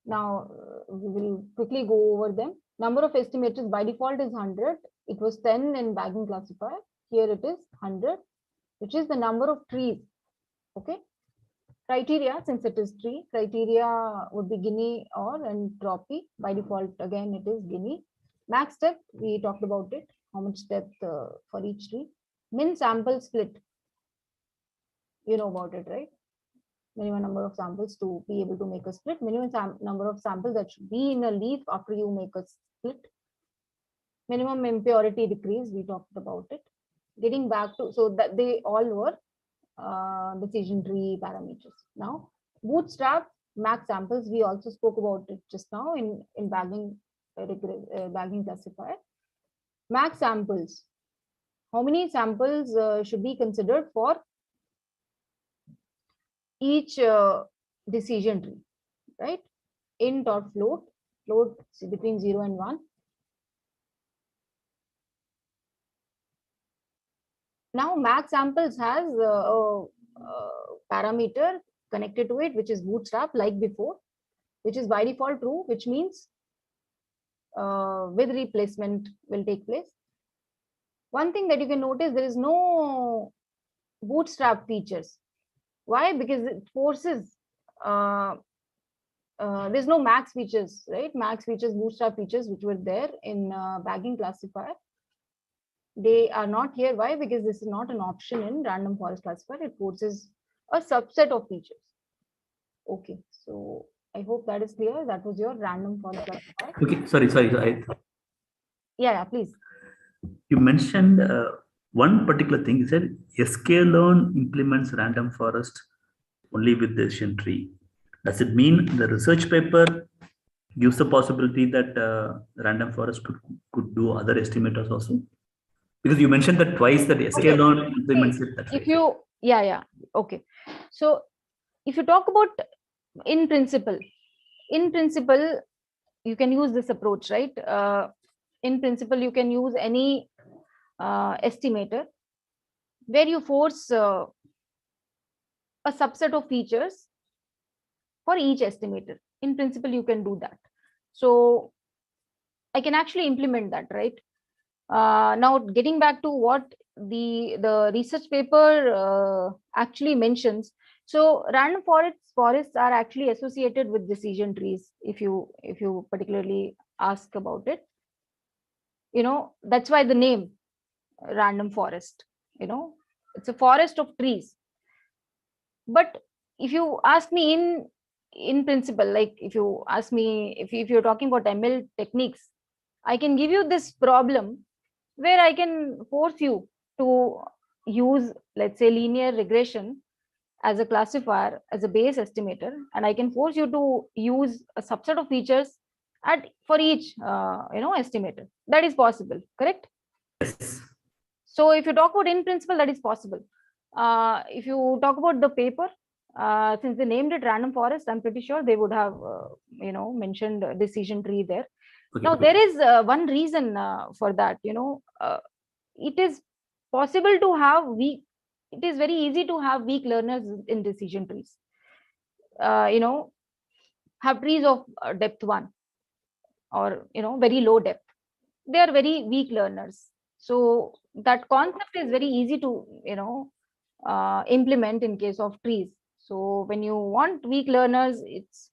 Now we will quickly go over them. Number of estimators by default is 100. It was 10 in bagging classifier. Here it is 100, which is the number of trees. Okay. Criteria, since it is tree, criteria would be Guinea or entropy. By default, again, it is Guinea. Max depth, we talked about it, how much depth for each tree. Min sample split, you know about it, right? Minimum number of samples to be able to make a split. Minimum number of samples that should be in a leaf after you make a split. Minimum impurity decrease, we talked about it. Getting back to, so that they all were decision tree parameters. Now, bootstrap, max samples, we also spoke about it just now in bagging bagging classifier. Max samples, how many samples should be considered for each decision tree, right? Int or float, float between 0 and 1. Now, max samples has a parameter connected to it, which is bootstrap, like before, which is by default true, which means with replacement will take place. One thing that you can notice, there is no bootstrap features. Why? Because it forces, there's no max features, right? Max features, bootstrap features, which were there in bagging classifier. They are not here. Why? Because this is not an option in random forest classifier. It forces a subset of features. Okay, so I hope that is clear. That was your random forest classifier. Okay, sorry. Yeah, please. You mentioned one particular thing. You said sklearn implements random forest only with decision tree. Does it mean the research paper gives the possibility that random forest could do other estimators also? Because you mentioned that twice that sklearn implements it that if way. you, okay. So if you talk about in principle, you can use this approach, right? In principle, you can use any estimator where you force a subset of features for each estimator. In principle, you can do that. So I can actually implement that, right? Now, getting back to what the research paper actually mentions. So random forests are actually associated with decision trees. If you particularly ask about it, that's why the name random forest. It's a forest of trees. But if you ask me in principle, like if you ask me if you're talking about ML techniques, I can give you this problem where I can force you to use, let's say, linear regression as a classifier, as a base estimator, and I can force you to use a subset of features for each estimator. That is possible, correct? Yes. So if you talk about in principle, that is possible. If you talk about the paper, since they named it random forest, I'm pretty sure they would have mentioned decision tree there. Okay. Now there is one reason for that. It is possible to have it is very easy to have weak learners in decision trees. Have trees of depth 1 or very low depth. They are very weak learners. So that concept is very easy to implement in case of trees. So when you want weak learners, it's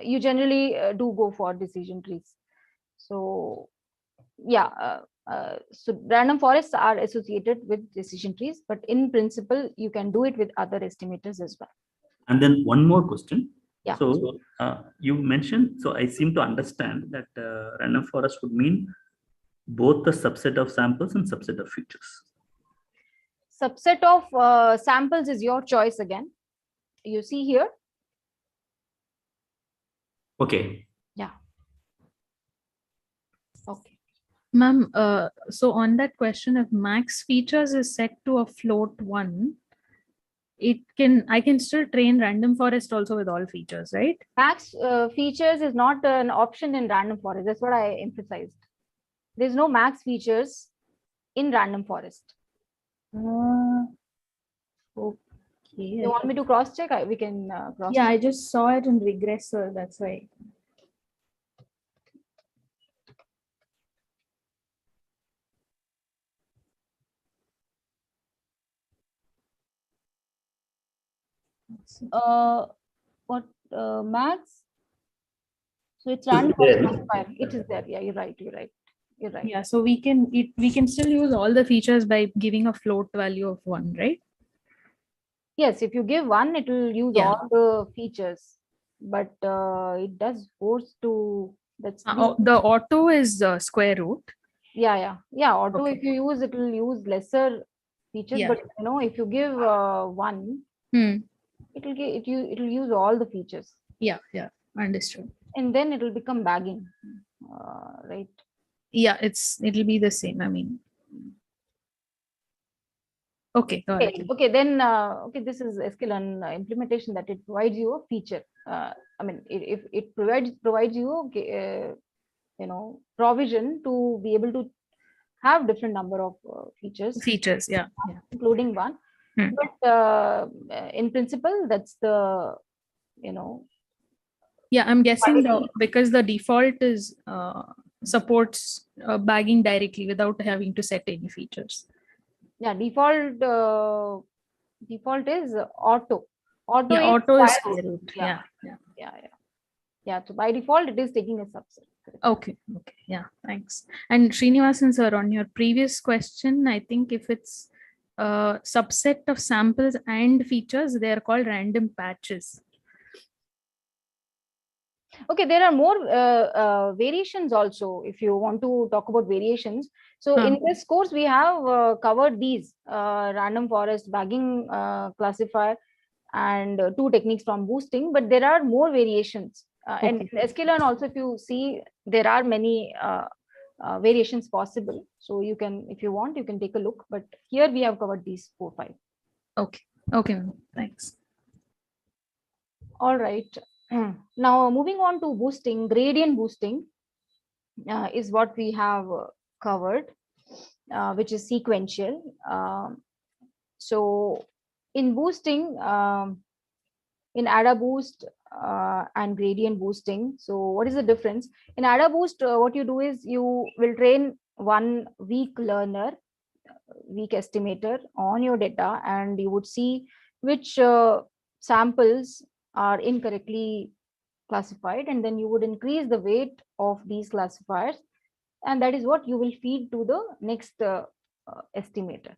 you generally do go for decision trees. So yeah, So random forests are associated with decision trees, but in principle, you can do it with other estimators as well. And then one more question. Yeah. So you mentioned, so I seem to understand that random forest would mean both the subset of samples and subset of features. Subset of samples is your choice again. You see here. Okay. Yeah. Okay. Ma'am, so on that question, if max features is set to a float 1, I can still train random forest also with all features, right? Max features is not an option in random forest. That's what I emphasized. There's no max features in random forest. Okay. You want me to cross check? We can cross Yeah, check. I just saw it in regressor. That's why. What max? So it's random classifier. It is there. Yeah, you're right. You're right. You're right. Yeah, so we can still use all the features by giving a float value of 1, right? Yes, if you give 1, it will use Yeah. all the features, but it does force to. That's The auto is square root. yeah. Auto, Okay. if you use, it will use lesser features. Yeah. But if you give 1, it will use all the features. Yeah, understood. And then it will become bagging, right? Yeah, it'll be the same. I mean, okay, got it. Okay, then this is sklearn implementation that it provides you a feature. I mean, if it provides you provision to be able to have different number of features, Yeah. including 1. But in principle, that's the Yeah, I'm guessing because the default is supports bagging directly without having to set any features. Yeah, default is auto. Auto is square root. Yeah. So by default, it is taking a subset. Okay. Yeah, thanks. And Srinivasan sir, on your previous question, I think if it's a subset of samples and features, they are called random patches. Okay, there are more variations also, if you want to talk about variations. So in this course, we have covered these random forest bagging classifier and 2 techniques from boosting, but there are more variations. And in sklearn also, if you see, there are many variations possible. So you can, if you want, you can take a look. But here we have covered these 4, 5. Okay, thanks. All right. Now moving on to boosting, gradient boosting is what we have covered, which is sequential. So in boosting, in ADA boost and gradient boosting, so what is the difference? In ADA boost, what you do is you will train one weak learner, weak estimator on your data, and you would see which samples are incorrectly classified, and then you would increase the weight of these classifiers, and that is what you will feed to the next estimator.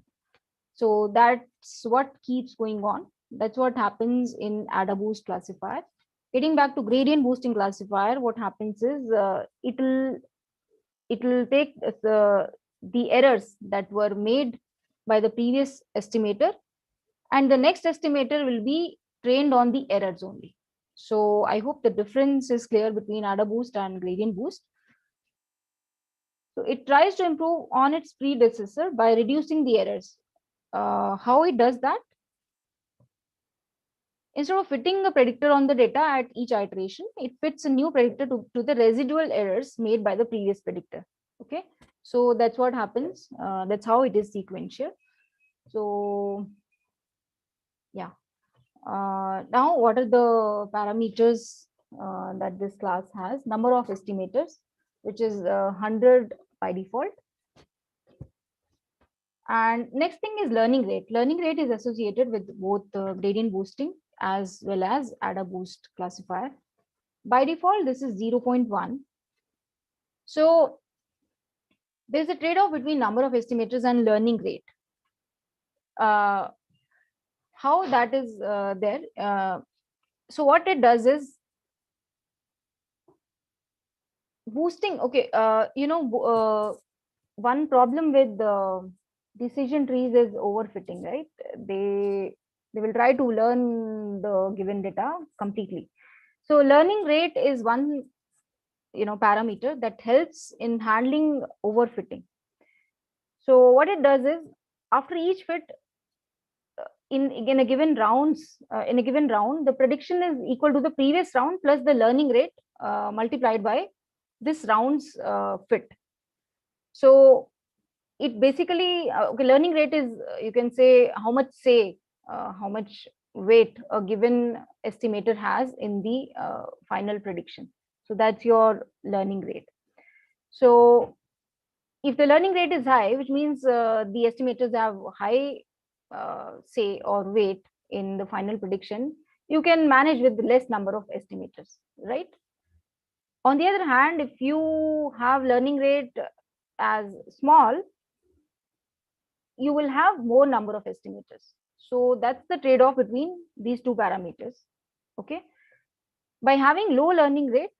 So that's what keeps going on. That's what happens in ADA boost classifier. Getting back to gradient boosting classifier, what happens is it will take the errors that were made by the previous estimator, and the next estimator will be trained on the errors only. So I hope the difference is clear between ADA boost and gradient boost. So it tries to improve on its predecessor by reducing the errors. How it does that? Instead of fitting a predictor on the data at each iteration, it fits a new predictor to the residual errors made by the previous predictor. Okay, so that's what happens. That's how it is sequential. So yeah. Now, what are the parameters that this class has? Number of estimators, which is 100 by default. And next thing is learning rate. Learning rate is associated with both gradient boosting as well as ADA boost classifier. By default, this is 0.1. So there's a trade-off between number of estimators and learning rate. How that is there? So what it does is boosting. Okay, one problem with decision trees is overfitting, right? They will try to learn the given data completely. So learning rate is one parameter that helps in handling overfitting. So what it does is, after each fit, in a given round, the prediction is equal to the previous round plus the learning rate multiplied by this round's fit. So it basically, learning rate is, you can say, how much weight a given estimator has in the final prediction. So that's your learning rate. So if the learning rate is high, which means the estimators have high say or weight in the final prediction, you can manage with less number of estimators, right? On the other hand, if you have learning rate as small, you will have more number of estimators. So that's the trade-off between these two parameters. Okay, by having low learning rate,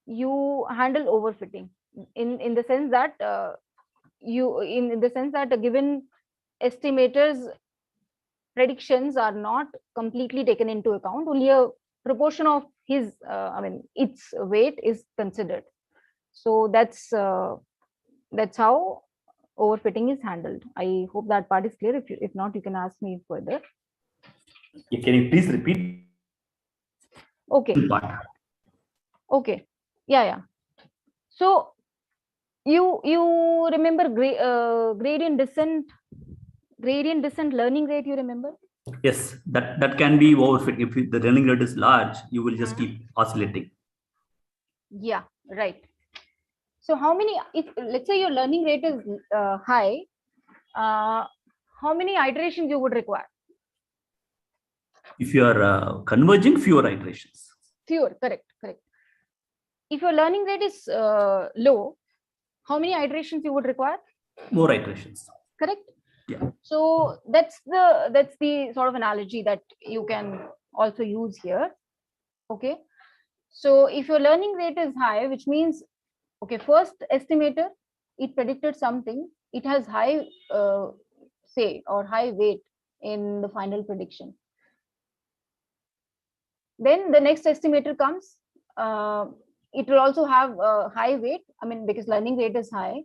you handle overfitting in the sense that a given estimator's predictions are not completely taken into account. Only a proportion of his, its weight is considered. So that's how overfitting is handled. I hope that part is clear. If not, you can ask me further. Can you please repeat? Okay. Okay. Yeah. So you remember gradient descent learning rate? You remember? Yes, that can be overfit. If the learning rate is large, you will just keep oscillating. Yeah, right. So how many? If let's say your learning rate is high, how many iterations you would require? If you are converging, fewer iterations. Fewer, correct. If your learning rate is low, how many iterations you would require? More iterations. Correct. Yeah. So that's the sort of analogy that you can also use here. Okay. So if your learning rate is high, which means, okay, first estimator, it predicted something, it has high say or high weight in the final prediction. Then the next estimator comes, it will also have high weight, because learning rate is high.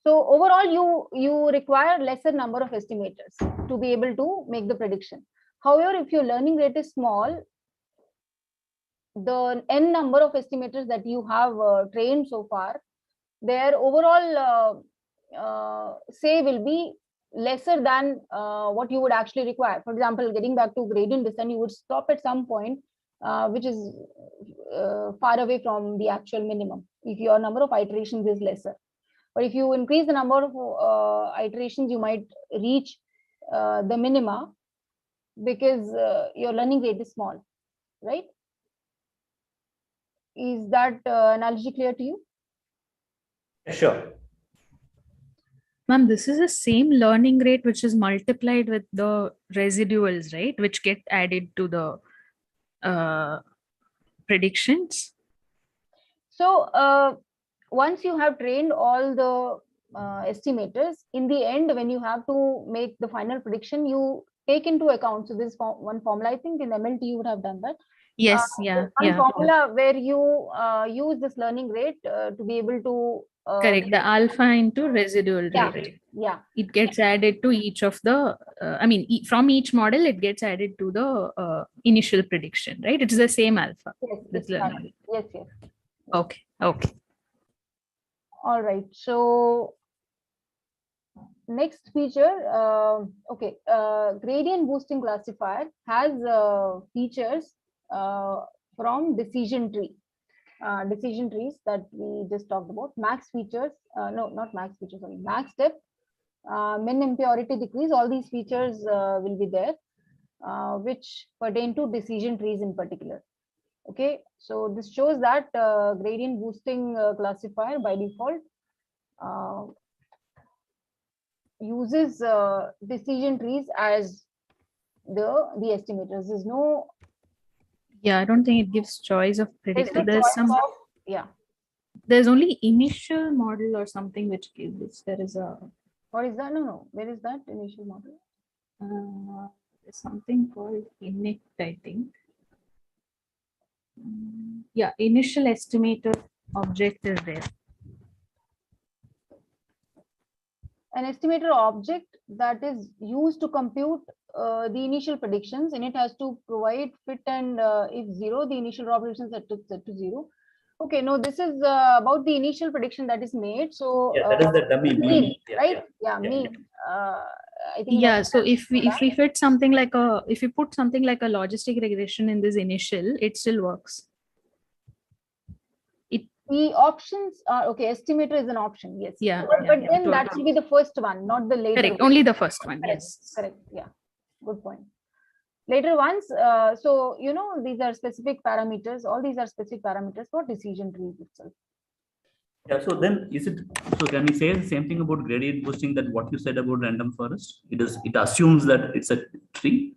So overall, you require lesser number of estimators to be able to make the prediction. However, if your learning rate is small, the n number of estimators that you have trained so far, their overall say will be lesser than what you would actually require. For example, getting back to gradient descent, you would stop at some point which is far away from the actual minimum if your number of iterations is lesser. But if you increase the number of iterations, you might reach the minima because your learning rate is small, right? Is that analogy clear to you? Sure. Ma'am, this is the same learning rate which is multiplied with the residuals, right? Which get added to the predictions. So once you have trained all the estimators, in the end, when you have to make the final prediction, you take into account. So this one formula, I think in MLT you would have done that. Yes, yeah. Formula where you use this learning rate to be able to correct, the alpha into residual rate. Yeah. It gets added to each of the, from each model, it gets added to the initial prediction, right? It's the same alpha. Yes, yes. Okay. All right. So next feature, gradient boosting classifier has features from decision trees that we just talked about. Max features, not max features, sorry, max depth, min impurity decrease, all these features will be there, which pertain to decision trees in particular. Okay, so this shows that gradient boosting classifier by default uses decision trees as the estimators. There's no Yeah, I don't think it gives choice of predictor. choice of, yeah. There's only initial model or something which gives. There is a. What is that? No. Where is that initial model? There's something called init, I think. Yeah, initial estimator object is there. An estimator object that is used to compute the initial predictions, and it has to provide fit and if zero, the initial probability set to zero. Okay, no, this is about the initial prediction that is made. So yeah, that is the dummy mean, yeah, right? Yeah, mean. I think. Yeah, so if we fit something like if we put something like a logistic regression in this initial, it still works. The options are okay. Estimator is an option, yes. Yeah, but then that should be the first one, not the later. Correct. Only the first one. Correct. Yes. Correct. Yeah. Good point. Later ones. So these are specific parameters. All these are specific parameters for decision trees itself. Yeah. So then, so can we say the same thing about gradient boosting, that what you said about random forest? It assumes that it's a tree.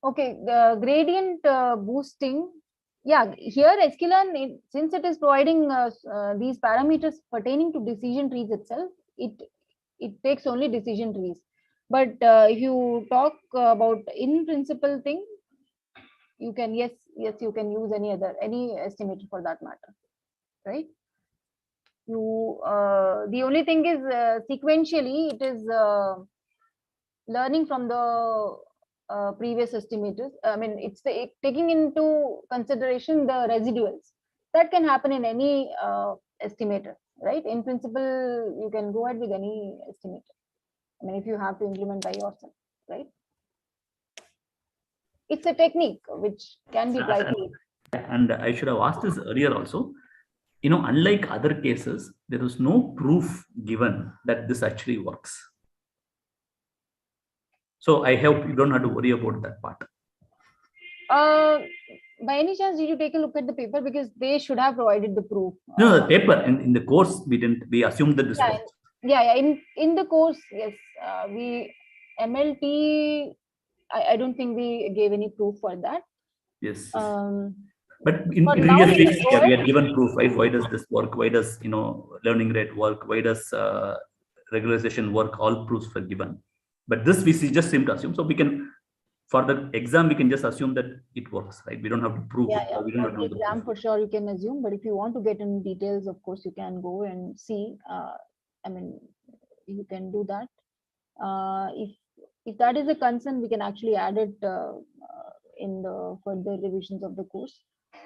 Okay. The gradient boosting. Yeah, here sklearn, since it is providing these parameters pertaining to decision trees itself, it takes only decision trees. But if you talk about in principle thing, you can you can use any estimator for that matter, right? You the only thing is sequentially it is learning from the previous estimators. I mean, it's taking into consideration the residuals that can happen in any estimator, right? In principle, you can go ahead with any estimator. I mean, if you have to implement by yourself, right? It's a technique which can be applied. And I should have asked this earlier also. Unlike other cases, there was no proof given that this actually works. So I hope you don't have to worry about that part. By any chance, did you take a look at the paper? Because they should have provided the proof. No, the paper in the course we didn't. We assumed that this works. Yeah. In the course, yes, we MLP. I don't think we gave any proof for that. Yes. But in now previous weeks, we had given proof, right? Why does this work? Why does learning rate work? Why does regularization work? All proofs were given. But this we just seem to assume. So we can, for the exam, we can just assume that it works, right? We don't have to prove it. We don't have to exam for sure you can assume, but if you want to get in details, of course you can go and see. I mean, you can do that. If that is a concern, we can actually add it in the further revisions of the course.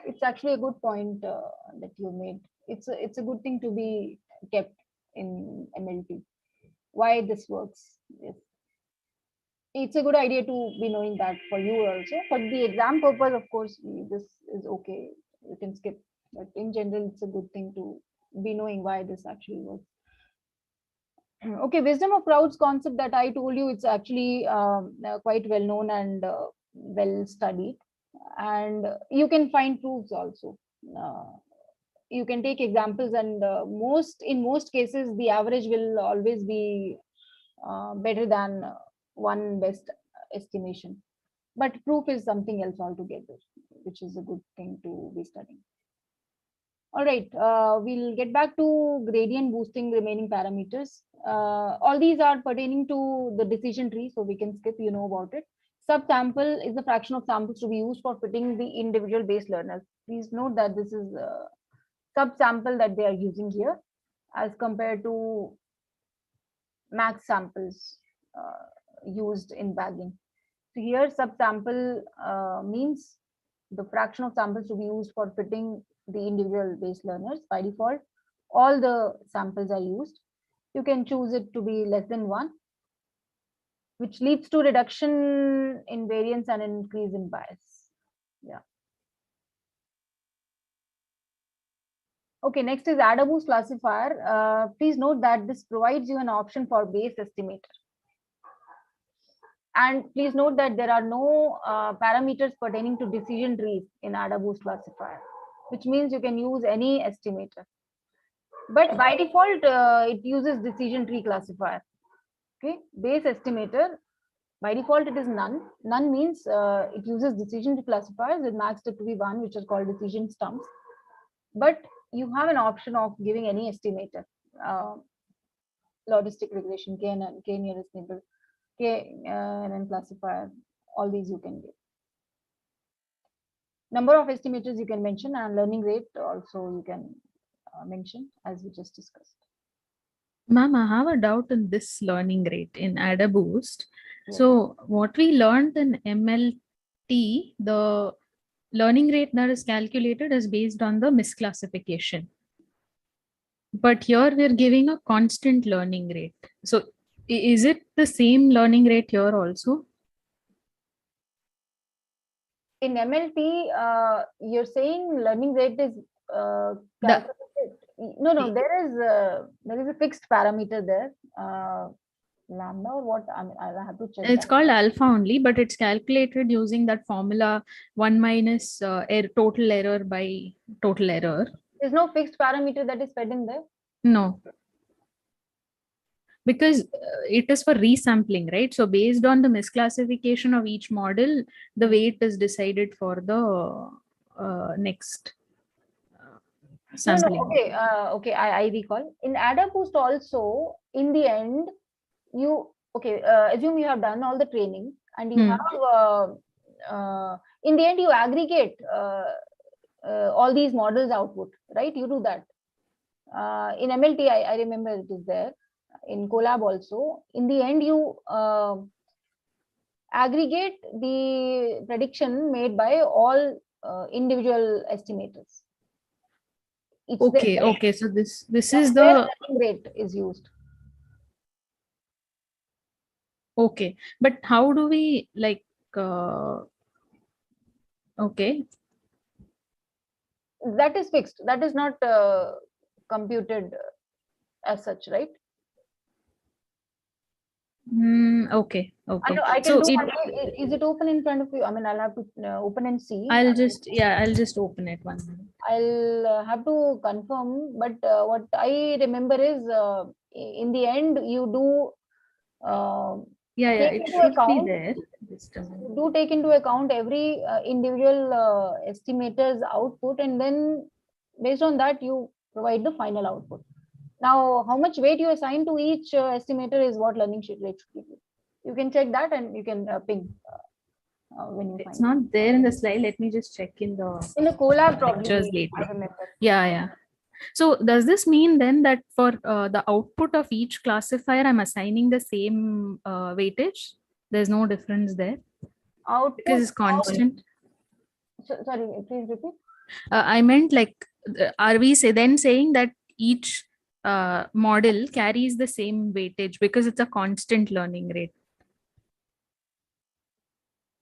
It's actually a good point that you made. It's a good thing to be kept in MLP. Why this works? Yes. It's a good idea to be knowing that for you also. For the exam purpose, of course, this is okay. You can skip. But in general, it's a good thing to be knowing why this actually works. Okay, wisdom of crowds concept that I told you, it's actually quite well known and well studied. And you can find proofs also. You can take examples, and in most cases, the average will always be better than one best estimation. But proof is something else altogether, which is a good thing to be studying. All right, we'll get back to gradient boosting remaining parameters. All these are pertaining to the decision tree, so we can skip, about it. Subsample is the fraction of samples to be used for fitting the individual base learners. Please note that this is a subsample that they are using here as compared to max samples used in bagging. So here subsample means the fraction of samples to be used for fitting the individual base learners. By default, all the samples are used. You can choose it to be less than 1, which leads to reduction in variance and increase in bias. Yeah. Okay, next is AdaBoost classifier. Please note that this provides you an option for base estimator. And please note that there are no parameters pertaining to decision trees in AdaBoost classifier, which means you can use any estimator. But by default, it uses decision tree classifier. Okay, base estimator, by default, it is none. None means it uses decision tree classifiers with max to be 1, which is called decision stumps. But you have an option of giving any estimator. Logistic regression, K nearest neighbor, KNN classifier, all these you can give. Number of estimators you can mention, and learning rate also you can mention, as we just discussed. Ma'am, I have a doubt in this learning rate in AdaBoost. Yes. So what we learned in MLT, the learning rate that is calculated is based on the misclassification. But here we're giving a constant learning rate. So is it the same learning rate here also? In MLT, you're saying learning rate is The- no, there is a fixed parameter there, lambda or what? I mean, I have to check. It's that. called alpha only, but it's calculated using that formula 1 minus total error by total error. There's no fixed parameter that is fed in there. No. Because it is for resampling, right? So based on the misclassification of each model, the weight is decided for the next sampling. Okay, I recall. In AdaBoost also, in the end, you assume you have done all the training and you have in the end you aggregate all these models output, right? You do that. In MLT, I remember it is there. In Colab also, in the end you aggregate the prediction made by all individual estimators. Okay. So this is where the learning rate is used. okay, but how do we like okay? That is fixed. That is not computed as such, right? Okay. I can So do is it open in front of you? I mean, I'll have to open and see. I'll just open it 1 minute. I'll have to confirm, but what I remember is in the end you do It should be there. Do take into account every individual estimator's output, and then based on that you provide the final output. Now, how much weight you assign to each estimator is what learning rate should give you. You can check that and you can ping when you find it's not there in the slide. Let me just check in the Colab probably. later. I remember. Yeah. So does this mean then that for the output of each classifier, I'm assigning the same weightage? There's no difference there? Output because it's constant. Sorry, please repeat. I meant like, are we saying that each model carries the same weightage because it's a constant learning rate?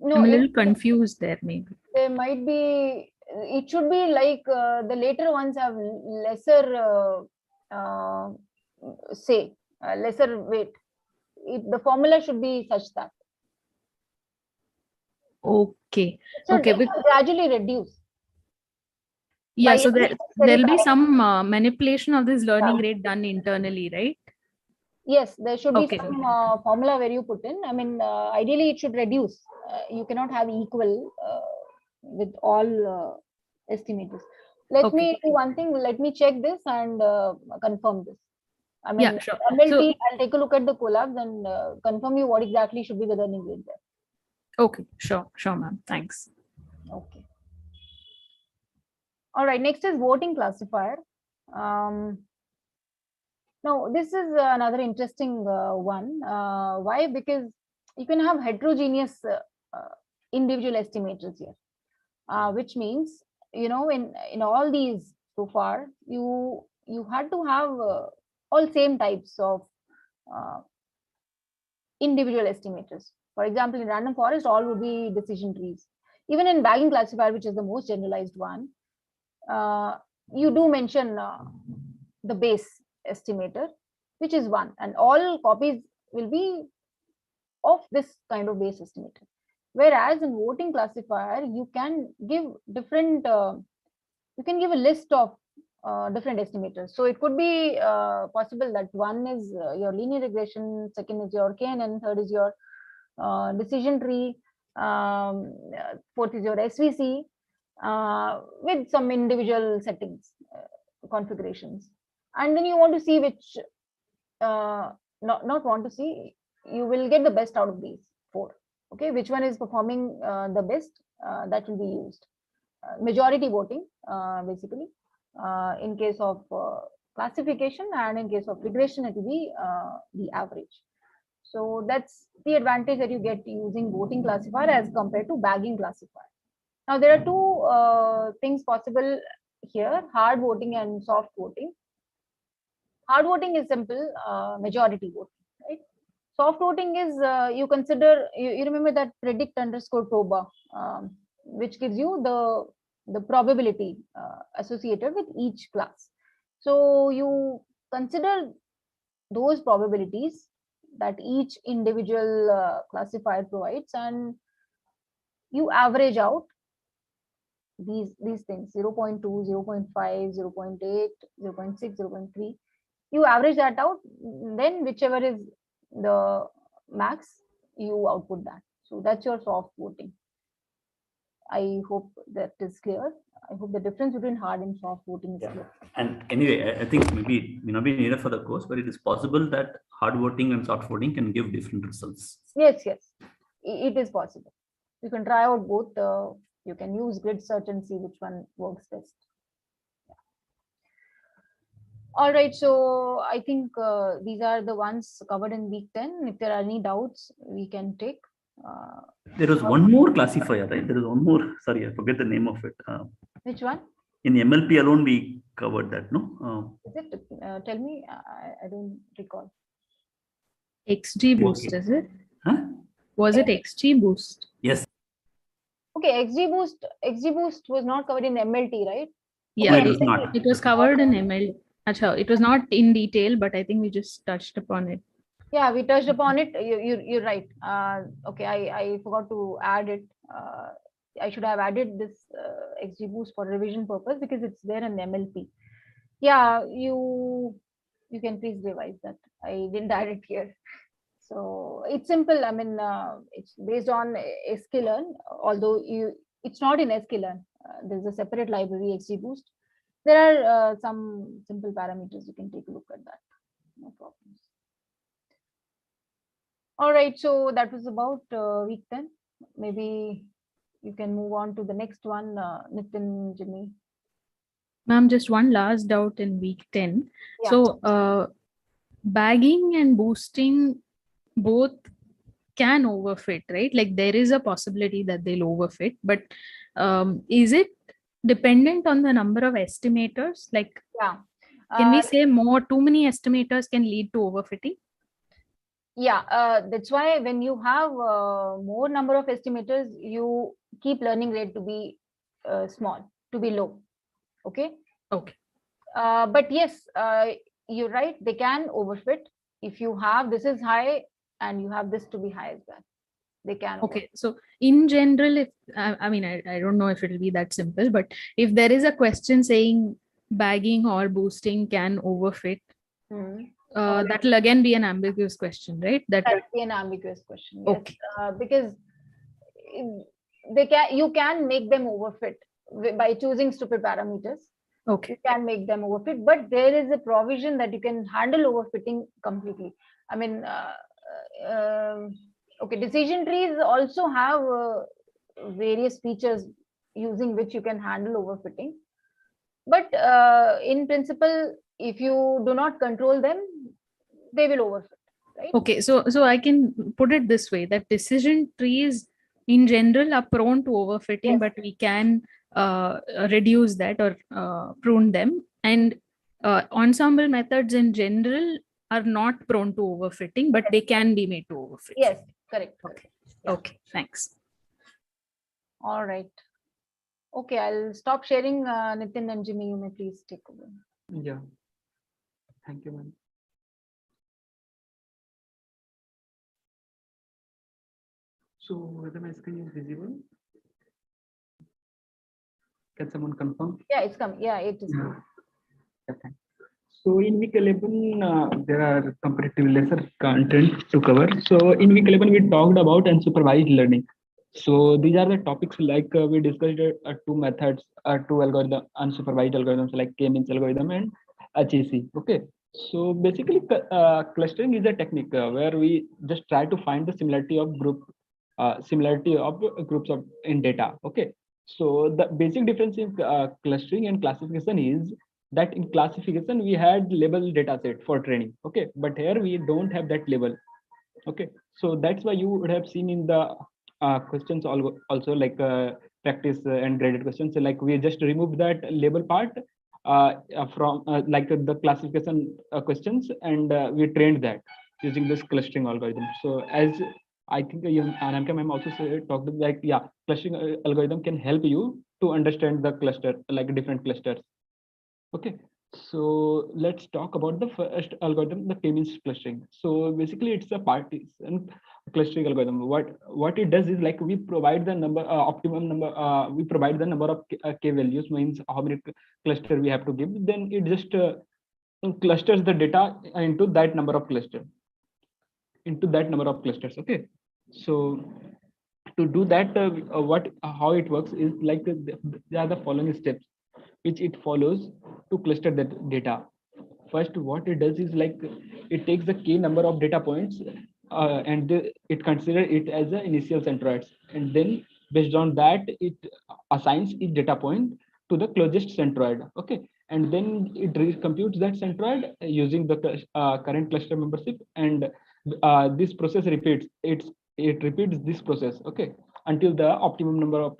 No, I'm a little confused there, maybe. There might be, it should be like the later ones have lesser, lesser weight. The formula should be such that. Okay. So okay. Gradually reduce. Yeah, so there'll be some manipulation of this learning rate done internally, right? Yes, there should be some formula where you put in. I mean, ideally it should reduce. You cannot have equal with all estimators. Let me do one thing. Let me check this and confirm this. I mean, sure. MLT, I'll take a look at the collabs and confirm you what exactly should be the learning rate there. Okay, sure, ma'am. Thanks. Okay. All right, next is voting classifier. Now, this is another interesting one. Why? Because you can have heterogeneous individual estimators here, which means, you know, in all these so far, you had to have all same types of individual estimators. For example, in random forest, all would be decision trees. Even in bagging classifier, which is the most generalized one, you do mention the base estimator, which is 1, and all copies will be of this kind of base estimator. Whereas in voting classifier, you can give different, you can give a list of different estimators. So it could be possible that one is your linear regression, second is your KNN, third is your decision tree, fourth is your SVC, with some individual settings, configurations. And then you want to see which, not want to see, you will get the best out of these four. Okay, which one is performing the best, that will be used. Majority voting, basically, in case of classification, and in case of regression, it will be the average. So that's the advantage that you get using voting classifier as compared to bagging classifier. Now there are two things possible here: hard voting and soft voting. Hard voting is simple, majority voting, right? Soft voting is you consider, you remember that predict underscore proba, which gives you the probability associated with each class. So you consider those probabilities that each individual classifier provides, and you average out these things: 0.2, 0.5, 0.8, 0.6, 0.3. You average that out, then whichever is the max, you output that. So that's your soft voting. I hope that is clear. I hope the difference between hard and soft voting is clear. And anyway, I think maybe it may not be needed for the course, but it is possible that hard voting and soft voting can give different results. Yes, it is possible. You can try out both. You can use grid search and see which one works best. All right, so I think these are the ones covered in week 10. If there are any doubts, we can take. There was one more classifier, right? There is one more. Sorry, I forget the name of it. Which one? In MLP alone, we covered that, no? Is it? Tell me. I don't recall. XG boost, Okay. is it? Huh? Was it XG boost? Yes. Okay, XG boost was not covered in MLT, right? Yeah, No, it was not. it was covered in ML. Achha, it was not in detail, but I think we just touched upon it. Yeah, we touched upon it. You're right. Okay, I forgot to add it. I should have added this XG boost for revision purpose because it's there in MLP. Yeah, you can please revise that. I didn't add it here. So it's simple. I mean, it's based on sklearn, although it's not in sklearn. There's a separate library, XGBoost. There are some simple parameters. You can take a look at that. No problems. All right. So that was about week 10. Maybe you can move on to the next one, Nitin, Jimmy. Ma'am, just one last doubt in week 10. Yeah. So bagging and boosting both can overfit, right? Like there is a possibility that they'll overfit, but is it dependent on the number of estimators? Like, Yeah. can we say too many estimators can lead to overfitting? Yeah, that's why when you have more number of estimators, you keep learning rate to be small, to be low. Okay. Okay. But yes, you're right. They can overfit. If you have this is high and you have this to be high as well, they can. Okay. So in general, if I mean, I don't know if it will be that simple, but if there is a question saying bagging or boosting can overfit, that will again be an ambiguous question, right? That will be an ambiguous question. Yes. Okay. Because you can make them overfit by choosing stupid parameters. Okay. You can make them overfit, but there is a provision that you can handle overfitting completely. I mean, okay, decision trees also have various features using which you can handle overfitting. But in principle, if you do not control them, they will overfit, right? Okay, so I can put it this way, that decision trees in general are prone to overfitting, yes, but we can reduce that or prune them. And ensemble methods in general are not prone to overfitting, but they can be made to overfit. Yes, correct. Okay. Yeah. Okay, thanks. All right. Okay, I'll stop sharing. Nitin and Jimmy, you may please take over. Yeah. Thank you, ma'am. So whether my screen is visible? Can someone confirm? Yeah, it's coming. Yeah, it is. Yeah. Yeah, thanks. So in week 11, there are comparatively lesser content to cover. So in week 11, we talked about unsupervised learning. So these are the topics like we discussed two methods, two algorithm, unsupervised algorithms like K-means algorithm and HEC. Okay. So basically, clustering is a technique where we just try to find the similarity of groups of in data. Okay. So the basic difference in clustering and classification is that in classification we had label data set for training. Okay, but here we don't have that label. Okay, so that's why you would have seen in the questions also like practice and graded questions. So like we just removed that label part from like the classification questions, and we trained that using this clustering algorithm. So as I think Anamika ma'am also talked like, yeah, clustering algorithm can help you to understand the cluster, like different clusters. Okay, so let's talk about the first algorithm, the K-means clustering. So basically, it's a partition clustering algorithm. What it does is like we provide the number optimum number. We provide the number of K values, means how many cluster we have to give. Then it just clusters the data into that number of clusters. Okay, so to do that, how it works is like there are the following steps which it follows to cluster that data. First, what it does is like it takes the k number of data points and it considers it as the initial centroids, and then based on that it assigns each data point to the closest centroid. Okay, and then it computes that centroid using the current cluster membership, and this process repeats. It repeats this process. Okay, until the optimum number of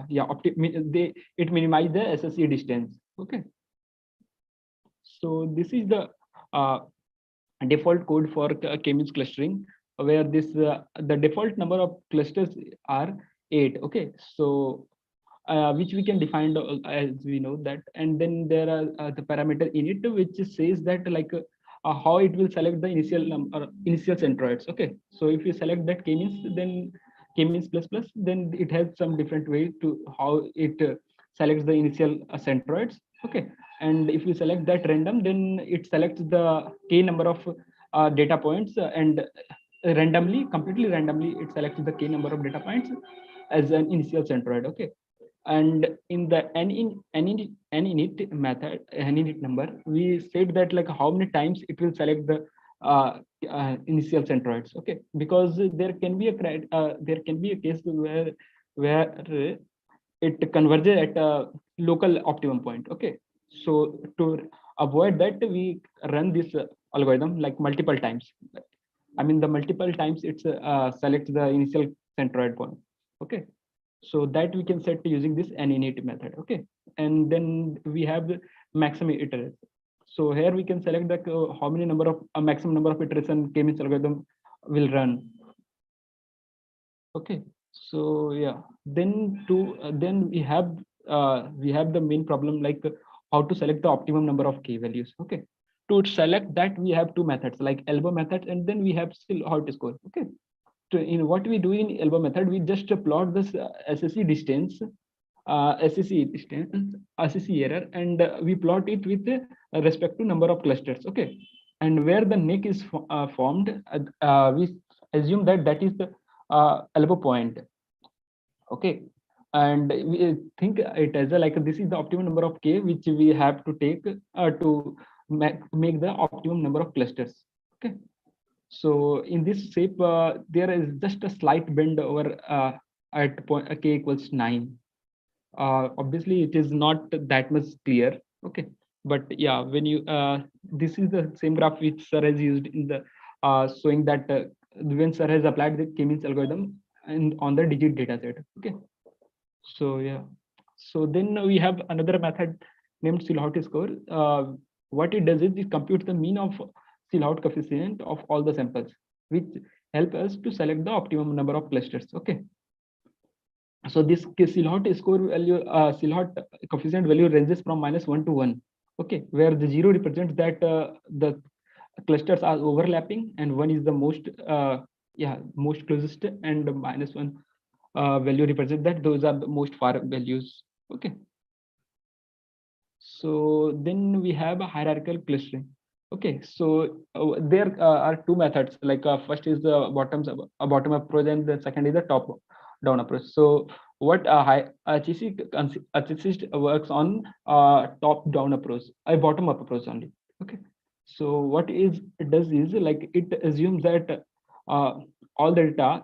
it minimize the SSE distance. Okay, so this is the default code for K-means clustering, where this the default number of clusters are 8. Okay, so which we can define as we know that, and then there are the parameter init which says that like how it will select the initial centroids. Okay, so if you select that K-means, then K-means plus plus, then it has some different way to how it selects the initial centroids. Okay, and if you select that random, then it selects the k number of data points and completely randomly, it selects the k number of data points as an initial centroid. Okay, and in the ninit method, ninit number, we said that like how many times it will select the initial centroids. Okay, because there can be a case where it converges at a local optimum point. Okay, so to avoid that, we run this algorithm like multiple times. I mean, the multiple times it's select the initial centroid point. Okay, so that we can set using this ninit method. Okay, and then we have the maximum iteration. So here we can select the how many number of maximum number of iteration K-means algorithm will run. Okay, so yeah, then we have the main problem like how to select the optimum number of k values. Okay, to select that we have two methods like elbow method, and then we have still hot score. Okay, so in what we do in elbow method, we just plot this SSE distance, SSE error, and we plot it with respect to number of clusters. Okay, and where the neck is formed, we assume that is the elbow point. Okay, and we think it as a, like this is the optimum number of k which we have to take to make the optimum number of clusters. Okay, so in this shape there is just a slight bend over at point k equals 9. Obviously it is not that much clear. Okay, but yeah, when you this is the same graph which sir has used in the showing that when sir has applied the K-means algorithm and on the digit data set. Okay, so yeah, so then we have another method named Silhouette score. What it does is it computes the mean of Silhouette coefficient of all the samples, which help us to select the optimum number of clusters. Okay, so this Silhouette score value, Silhouette coefficient value ranges from -1 to 1. Okay, where the 0 represents that the clusters are overlapping, and 1 is the most most closest, and -1 value represents that those are the most far values. Okay, So then we have a hierarchical clustering. Okay, so there are two methods. Like first is the bottom approach, and the second is the top down approach. So what HCC works on top down approach, a bottom up approach only. Okay, so what is it does is like it assumes that all the data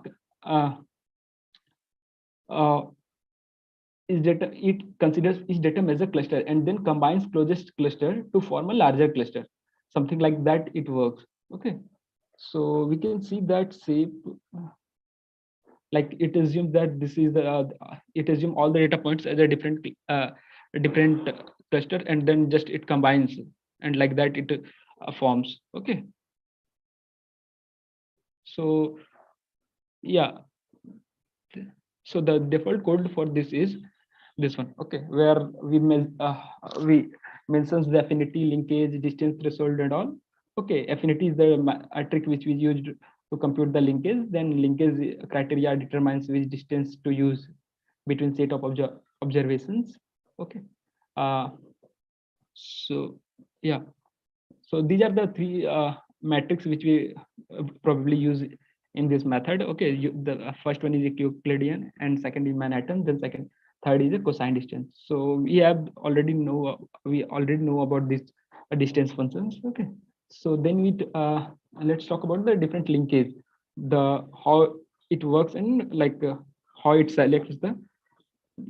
is data, it considers each datum as a cluster and then combines closest cluster to form a larger cluster. Something like that it works. Okay, so we can see that shape. Like it assumes that this is the it assumes all the data points as a different cluster, and then just it combines, and like that it forms. Okay, so yeah, so the default code for this is this one. Okay, where we mentions the affinity, linkage, distance threshold and all. Okay, affinity is the metric which we used to compute the linkage. Then linkage criteria determines which distance to use between set of observations. Okay, so yeah, so these are the three metrics which we probably use in this method. Okay, the first one is Euclidean, and second is Manhattan, then third is a cosine distance. So we already know about these distance functions. Okay, so then let's talk about the different linkage, the how it works, and like how it selects the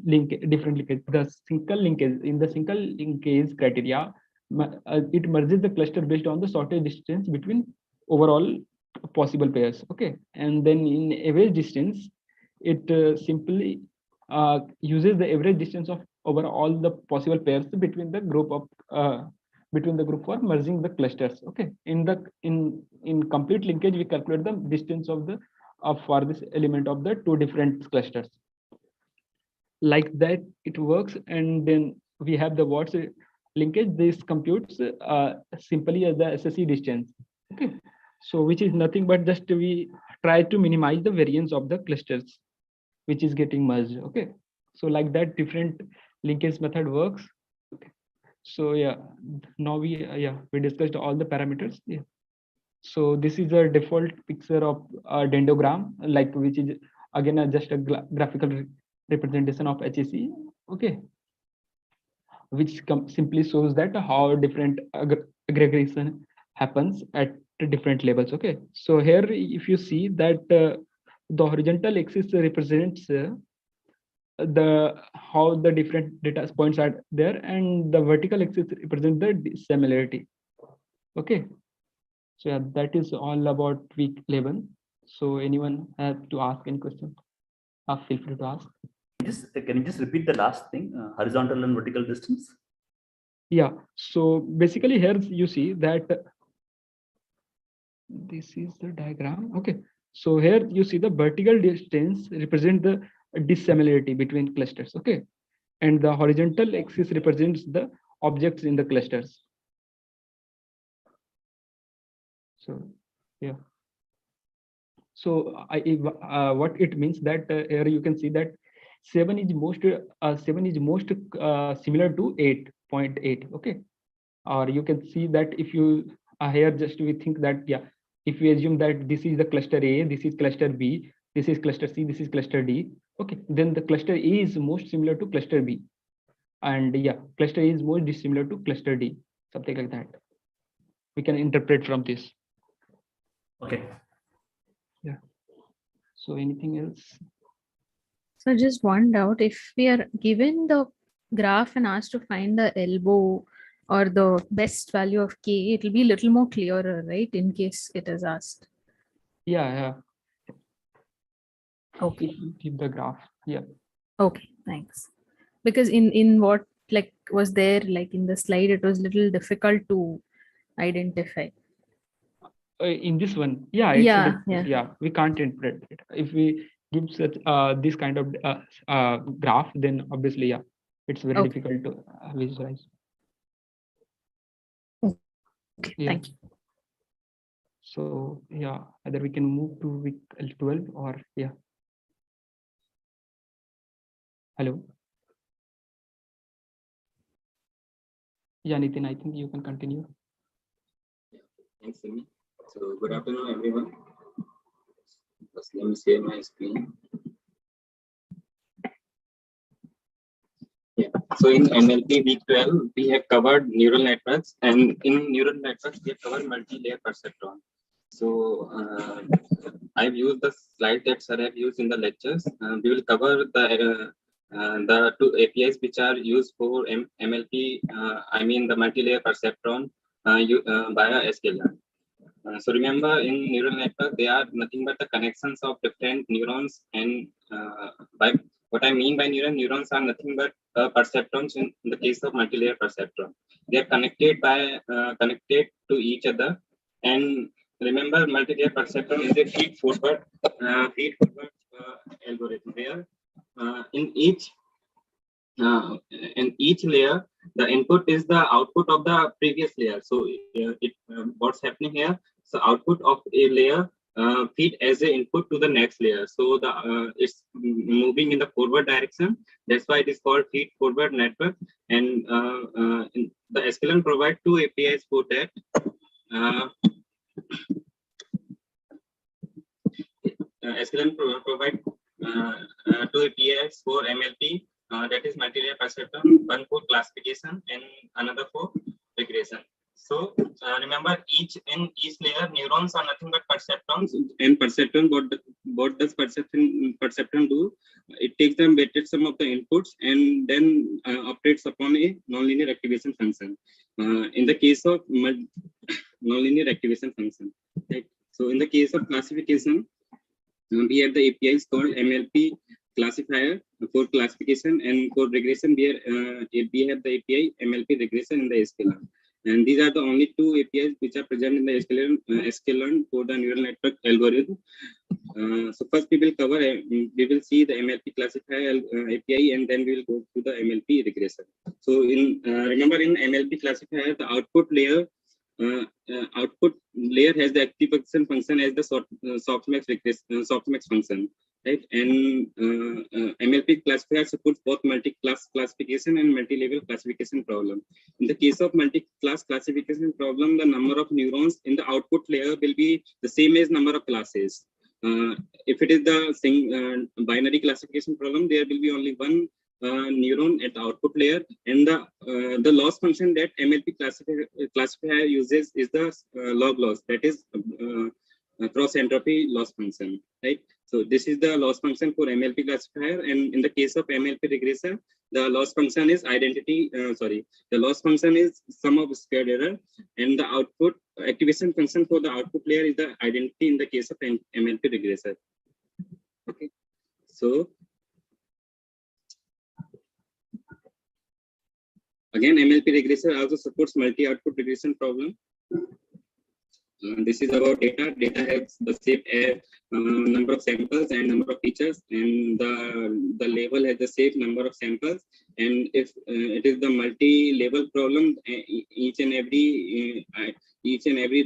different linkage. The single linkage, in the single linkage criteria, it merges the cluster based on the shortest distance between overall possible pairs. Okay, and then in average distance, it simply uses the average distance of over all the possible pairs between the group for merging the clusters. Okay, in complete linkage, we calculate the distance of the for this element of the two different clusters. Like that it works, and then we have the what's linkage. This computes simply as the SSE distance. Okay, so which is nothing but just we try to minimize the variance of the clusters which is getting merged. Okay, so like that different linkage method works. Okay, so yeah, now we discussed all the parameters. Yeah, so this is a default picture of a dendrogram, like which is again just a graphical representation of HEC. Okay, which simply shows that how different aggregation happens at different levels. Okay, so here if you see that the horizontal axis represents the how the different data points are there, and the vertical axis represents the similarity. Okay, so yeah, that is all about week 11. So anyone have to ask any question? Feel free to ask. Can you just repeat the last thing? Horizontal and vertical distance. Yeah. So basically, here you see that this is the diagram. Okay. So here you see the vertical distance represent the dissimilarity between clusters. Okay, and the horizontal axis represents the objects in the clusters. So yeah. So what it means that here you can see that 7 is most similar to 8.8. Okay, or you can see that if you here just we think that yeah, if we assume that this is the cluster A, this is cluster B, this is cluster C, this is cluster D. Okay, then the cluster A is most similar to cluster B, and yeah, cluster A is most dissimilar to cluster D, something like that we can interpret from this. Okay. Yeah. So anything else? So just one doubt, if we are given the graph and asked to find the elbow or the best value of K, it will be a little more clearer, right? In case it is asked. Yeah. Okay. Keep the graph. Yeah. Okay, thanks. Because in what like was there like in the slide, it was little difficult to identify. In this one, yeah, it's Yeah. we can't interpret it. If we give such this kind of graph, then obviously yeah, it's very difficult to visualize. Okay, Yeah. thank you. So yeah, either we can move to week 12 or yeah. Hello. Yeah, Nitin, I think you can continue. Thanks, Simi. So, good afternoon, everyone. First, let me share my screen. Yeah. So, in MLP week 12, we have covered neural networks, and in neural networks, we have covered multi-layer perceptron. So, I've used the slide that Sir have used in the lectures. We will cover the two APIs which are used for MLP. I mean the multi-layer perceptron via sklearn. So remember, in neural network, they are nothing but the connections of different neurons. And by what I mean by neurons are nothing but perceptrons. In the case of multi-layer perceptron, they are connected to each other. And remember, multi-layer perceptron is a feed-forward algorithm where in each layer, the input is the output of the previous layer. So what's happening here? So output of a layer feed as an input to the next layer. So it's moving in the forward direction. That's why it is called feed forward network. And the sklearn provide two APIs for that. sklearn provide two APIs for MLP. That is multi-layer perceptron, one for classification and another for regression. So remember, in each layer, neurons are nothing but perceptrons. And perceptron, what does perceptron do? It takes the weighted sum of the inputs and then operates upon a nonlinear activation function. In the case of nonlinear activation function, right? So in the case of classification, we have the APIs called MLP classifier for classification, and for regression we have the API MLP regression in the sklearn. And these are the only two APIs which are present in the sklearn for the neural network algorithm. So first we will see the MLP classifier API, and then we will go to the MLP regression. So remember, in MLP classifier, the output layer has the activation function as the softmax function, right? And MLP classifier supports both multi-class classification and multi-level classification problem. In the case of multi-class classification problem, the number of neurons in the output layer will be the same as number of classes. If it is the binary classification problem, there will be only one neuron at the output layer, and the loss function that MLP classifier uses is the log loss, that is cross entropy loss function, right? So this is the loss function for MLP classifier, and in the case of MLP regression, the loss function is the loss function is sum of squared error, and the output activation function for the output layer is the identity in the case of MLP regressor. Okay, so again, MLP regressor also supports multi-output regression problem. This is about data. Data has the same number of samples and number of features, and the label has the same number of samples. And if it is the multi-level problem, each and every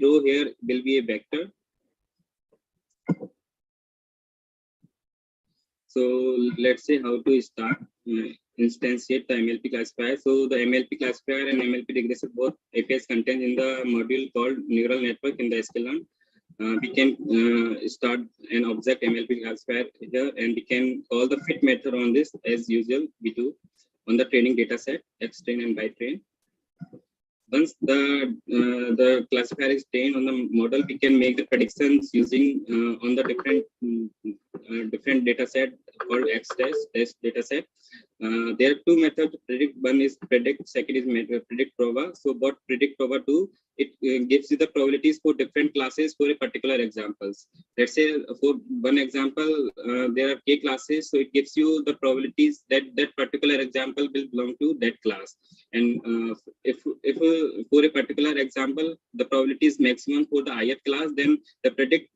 row here will be a vector. So let's say how to start instantiate the MLP classifier. So the MLP classifier and MLP regressor both APIs contained in the module called neural network in the sklearn. We can start an object MLP classifier here, and we can call the fit method on this as usual we do on the training data set, X-train and by-train. Once the classifier is trained on the model, we can make the predictions using on the different data set called X-test data set. There are two methods to predict. One is predict, second is predict prova. So what predict prova do? It gives you the probabilities for different classes for a particular examples. Let's say for one example, there are k classes, so it gives you the probabilities that that particular example will belong to that class. And if for a particular example, the probability is maximum for the ith class, then the predict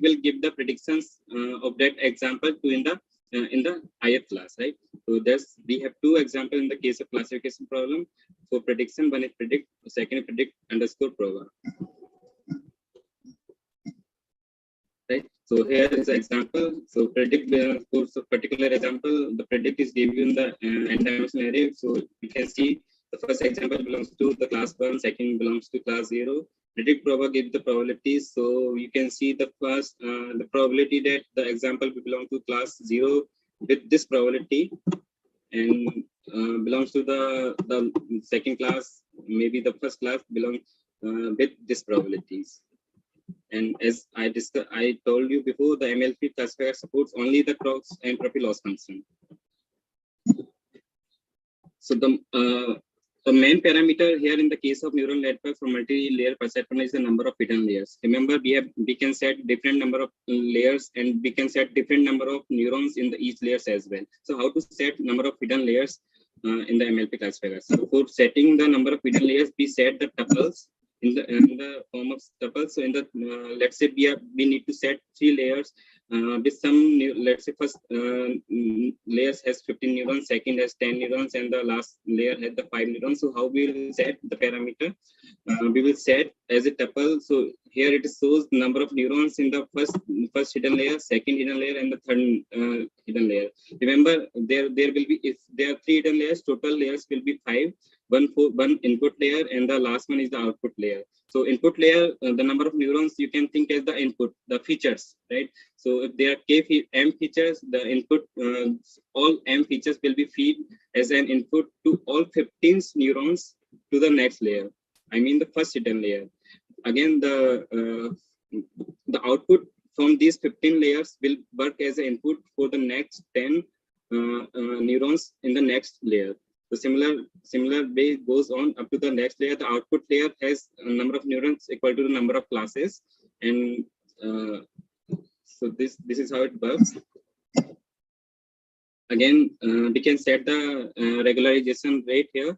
will give the predictions of that example to in the ith class, right? So we have two examples in the case of classification problem. For prediction, one is predict, second is predict underscore prova. Right. So here is an example. So predict for a particular example, the predict is given in the n-dimensional array. So you can see The first example belongs to the class 1, second belongs to class 0. Predict proba gives the probabilities. So you can see the first, the probability that the example will belong to class 0 with this probability, and belongs to the second class, maybe the first class belongs with this probabilities. And as I told you before, the MLP classifier supports only the cross entropy loss function. So the main parameter here in the case of neural network for multi-layer perceptron is the number of hidden layers. Remember, we can set different number of layers, and we can set different number of neurons in each layers as well. So how to set number of hidden layers in the MLP classifier? So for setting the number of hidden layers, we set the tuples in the form of tuples. So in the let's say we need to set 3 layers with some let's say first layers has 15 neurons, second has 10 neurons, and the last layer has the 5 neurons. So how we will set the parameter? We will set as a tuple. So here it shows number of neurons in the first hidden layer, second hidden layer, and the third hidden layer. Remember, there will be, if there are 3 hidden layers, total layers will be 5. One input layer, and the last one is the output layer. So input layer, the number of neurons you can think as the input, the features, right? So if there are m features, the input, all m features will be fed as an input to all 15 neurons to the next layer. I mean the first hidden layer. Again, the output from these 15 layers will work as an input for the next 10 neurons in the next layer. The similar way goes on up to the next layer. The output layer has a number of neurons equal to the number of classes, and so this is how it works. Again, we can set the regularization rate here.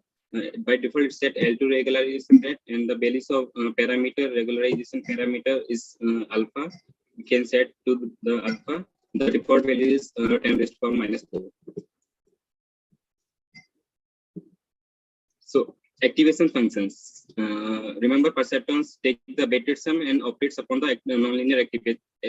By default, it's set L2 regularization rate, and the values of parameter regularization parameter is alpha. We can set to the alpha. The default value is 10⁻⁻4. So activation functions. Remember, perceptrons take the weighted sum and operates upon the nonlinear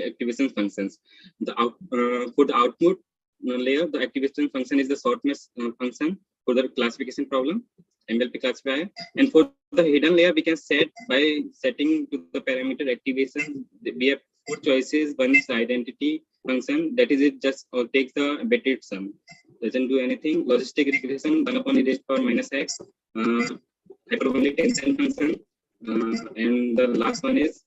activation functions. For the output layer, the activation function is the shortness function for the classification problem, MLP classifier. And for the hidden layer, we can set by setting to the parameter activation. We have 4 choices. One is the identity function, that is it just takes the weighted sum. Doesn't do anything. Logistic regression, 1/e⁻⁻x, hyperbolic tensor function, and the last one is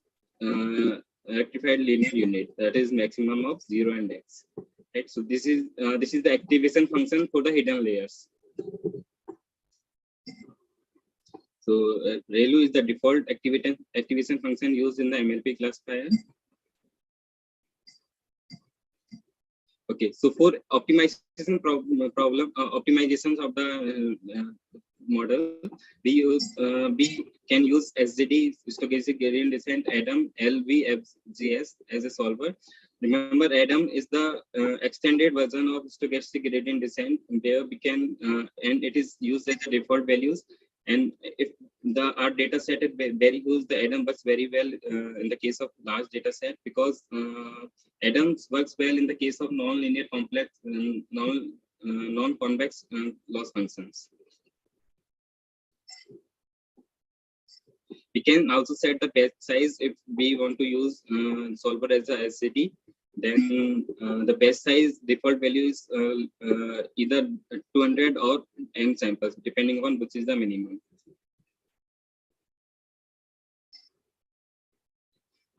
rectified linear unit, that is maximum of 0 and x. Right. So this is the activation function for the hidden layers. So ReLU is the default activation function used in the MLP classifier. Okay, so for optimization optimizations of the model, we can use SGD, stochastic gradient descent, ADAM, LVFGS as a solver. Remember, ADAM is the extended version of stochastic gradient descent, where we can and it is used as the default values. And if our data set is very huge, the ADAM works very well in the case of large data set, because ADAM works well in the case of non-linear complex non-convex loss functions. We can also set the batch size if we want to use solver as a SCD. Then the batch size default value is either 200 or n samples, depending on which is the minimum.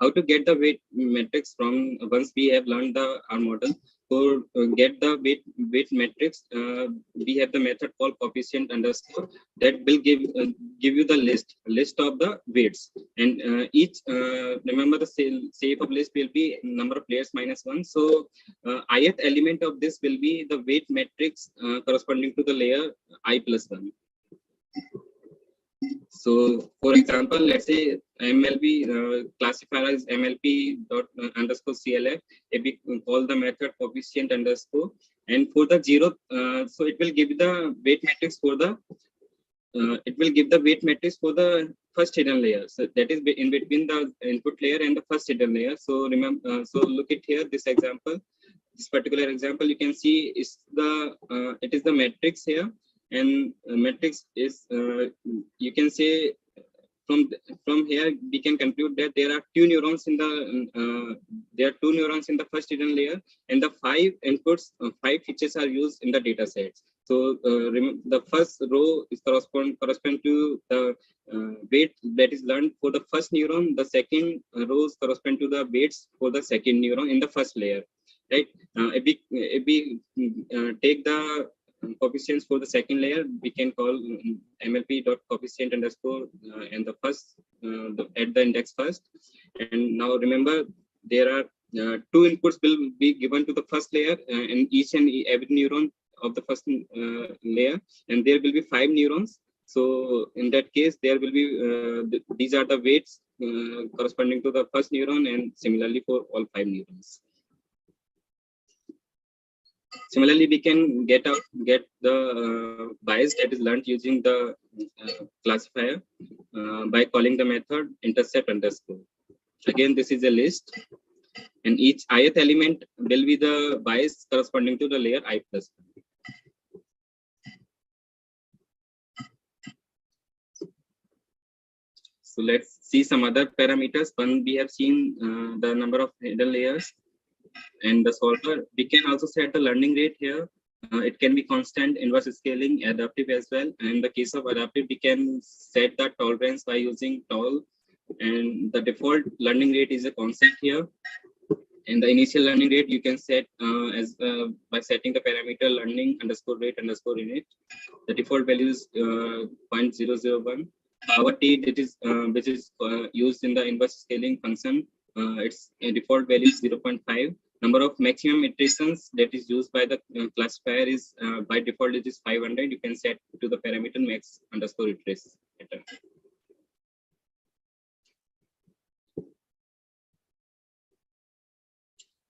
How to get the weight matrix from once we have learned our model? For get the weight matrix, we have the method called coefficient underscore that will give you the list of the weights, and each remember the shape of list will be number of layers minus 1. So ith element of this will be the weight matrix corresponding to the layer I plus 1. So, for example, let's say MLP classifier is MLP._CLF. If we call the method coefficient underscore, and for the 0, so it will give the weight matrix for the first hidden layer. So that is in between the input layer and the first hidden layer. So remember, so look at here. This example, this particular example, you can see is it is the matrix here. And matrix is, you can say, from here we can conclude that there are two neurons in the first hidden layer, and the 5 inputs, 5 features are used in the data sets. So the first row is correspond to the weight that is learned for the first neuron. The second rows correspond to the weights for the second neuron in the first layer, right? If we take the coefficients for the second layer, we can call MLP dot coefficient underscore and the first at the index first. And now remember, there are 2 inputs will be given to the first layer, and each and every neuron of the first layer, and there will be 5 neurons. So in that case, there will be these are the weights corresponding to the first neuron, and similarly for all 5 neurons. Similarly, we can get the bias that is learned using the classifier by calling the method intercept underscore. Again, this is a list, and each ith element will be the bias corresponding to the layer I plus 1. So let's see some other parameters. One, we have seen the number of hidden layers and the solver. We can also set the learning rate here. It can be constant, inverse scaling, adaptive as well. And in the case of adaptive, we can set the tolerance by using tol, and the default learning rate is a constant here. And the initial learning rate you can set by setting the parameter learning underscore rate underscore init. The default value is 0.001. Power T, which is used in the inverse scaling function, its default value is 0.5. Number of maximum iterations that is used by the classifier is by default it is 500. You can set to the parameter max underscore iteration.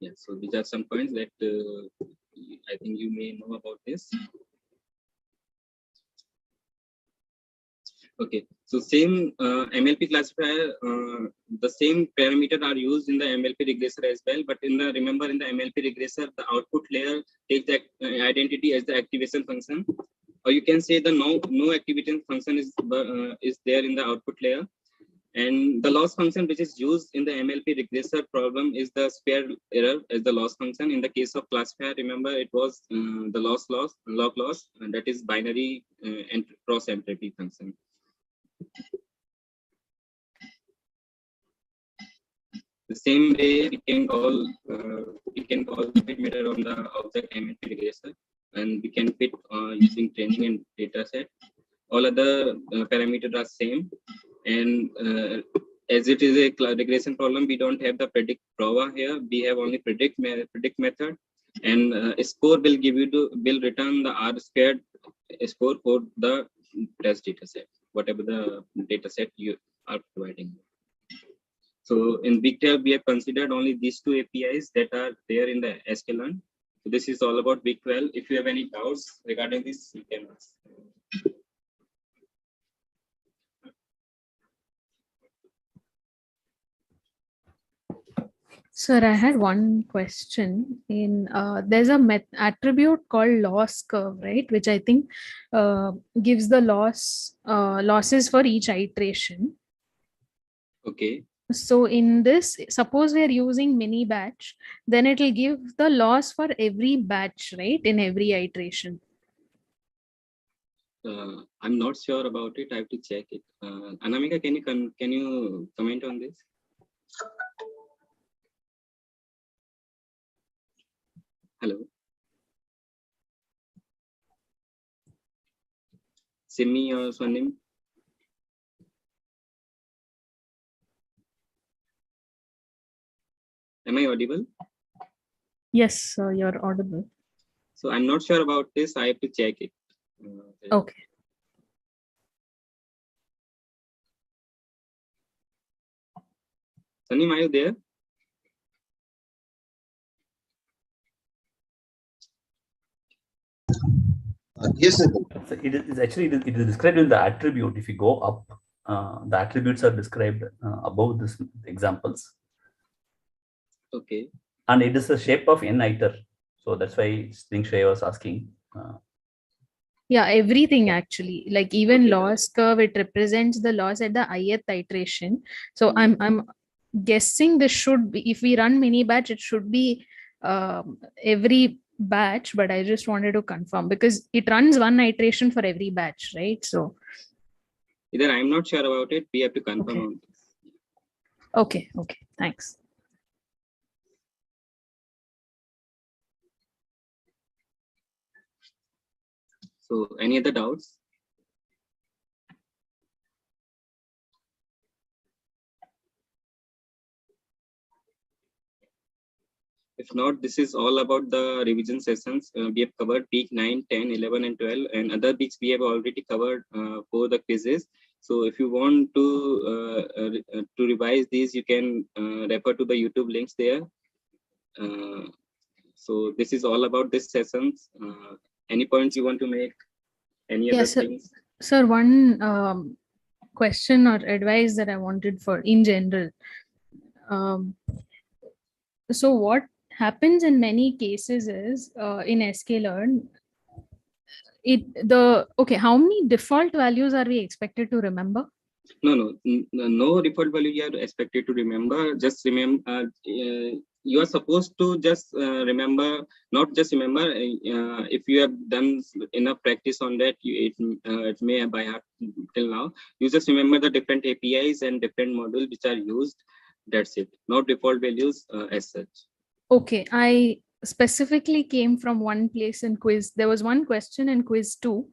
Yeah, so these are some points that I think you may know about this. Okay, so same MLP classifier, the same parameter are used in the MLP regressor as well. But remember in the MLP regressor, the output layer takes the identity as the activation function, or you can say the no activation function is there in the output layer. And the loss function which is used in the MLP regressor problem is the spare error as the loss function. In the case of classifier, remember it was the log loss, and that is binary and cross entropy function. The same way we can call the fit method on the object MLP regressor, and we can fit using training and data set. All other parameters are same, and as it is a regression problem, we don't have the predict prova here. We have only predict method, and a score will return the R squared score for the test data set, whatever the data set you are providing. So in Big 12, we have considered only these 2 APIs that are there in the sklearn. So this is all about Big 12. If you have any doubts regarding this, you can ask. Sir, I had one question. There's a attribute called loss curve, right? Which I think gives the losses for each iteration. Okay. So in this, suppose we are using mini batch, then it will give the loss for every batch, right? In every iteration. I'm not sure about it. I have to check it. Anamika, can you comment on this? Hello. Simi or Swanim? Am I audible? Yes, you're audible. So I'm not sure about this. I have to check it. Okay. Sanim, are you there? Yes, sir. So it is described in the attribute. If you go up, the attributes are described above this examples. Okay. And it is a shape of n iter. So that's why Shay was asking. Yeah, everything actually, like even Okay. loss curve, it represents the loss at the ith iteration. So I'm guessing this should be, if we run mini batch, it should be every batch, but I just wanted to confirm because it runs one iteration for every batch, right? So Either I'm not sure about it. We have to confirm Okay. on this. okay, thanks. So any other doubts? If not, this is all about the revision sessions. We have covered week 9, 10, 11, and 12, and other weeks we have already covered for the quizzes. So if you want to revise these, you can refer to the YouTube links there. So this is all about this sessions. Any points you want to make? Any other Yes, things? sir, one question or advice that I wanted for in general. So what happens in many cases is in sklearn, how many default values are we expected to remember? No default value you are expected to remember. Just remember, you are supposed to just remember, not just remember. If you have done enough practice on that, it may by heart till now. You just remember the different APIs and different modules which are used. That's it. Not default values as such. Okay, I specifically came from one place in quiz. There was one question in quiz 2,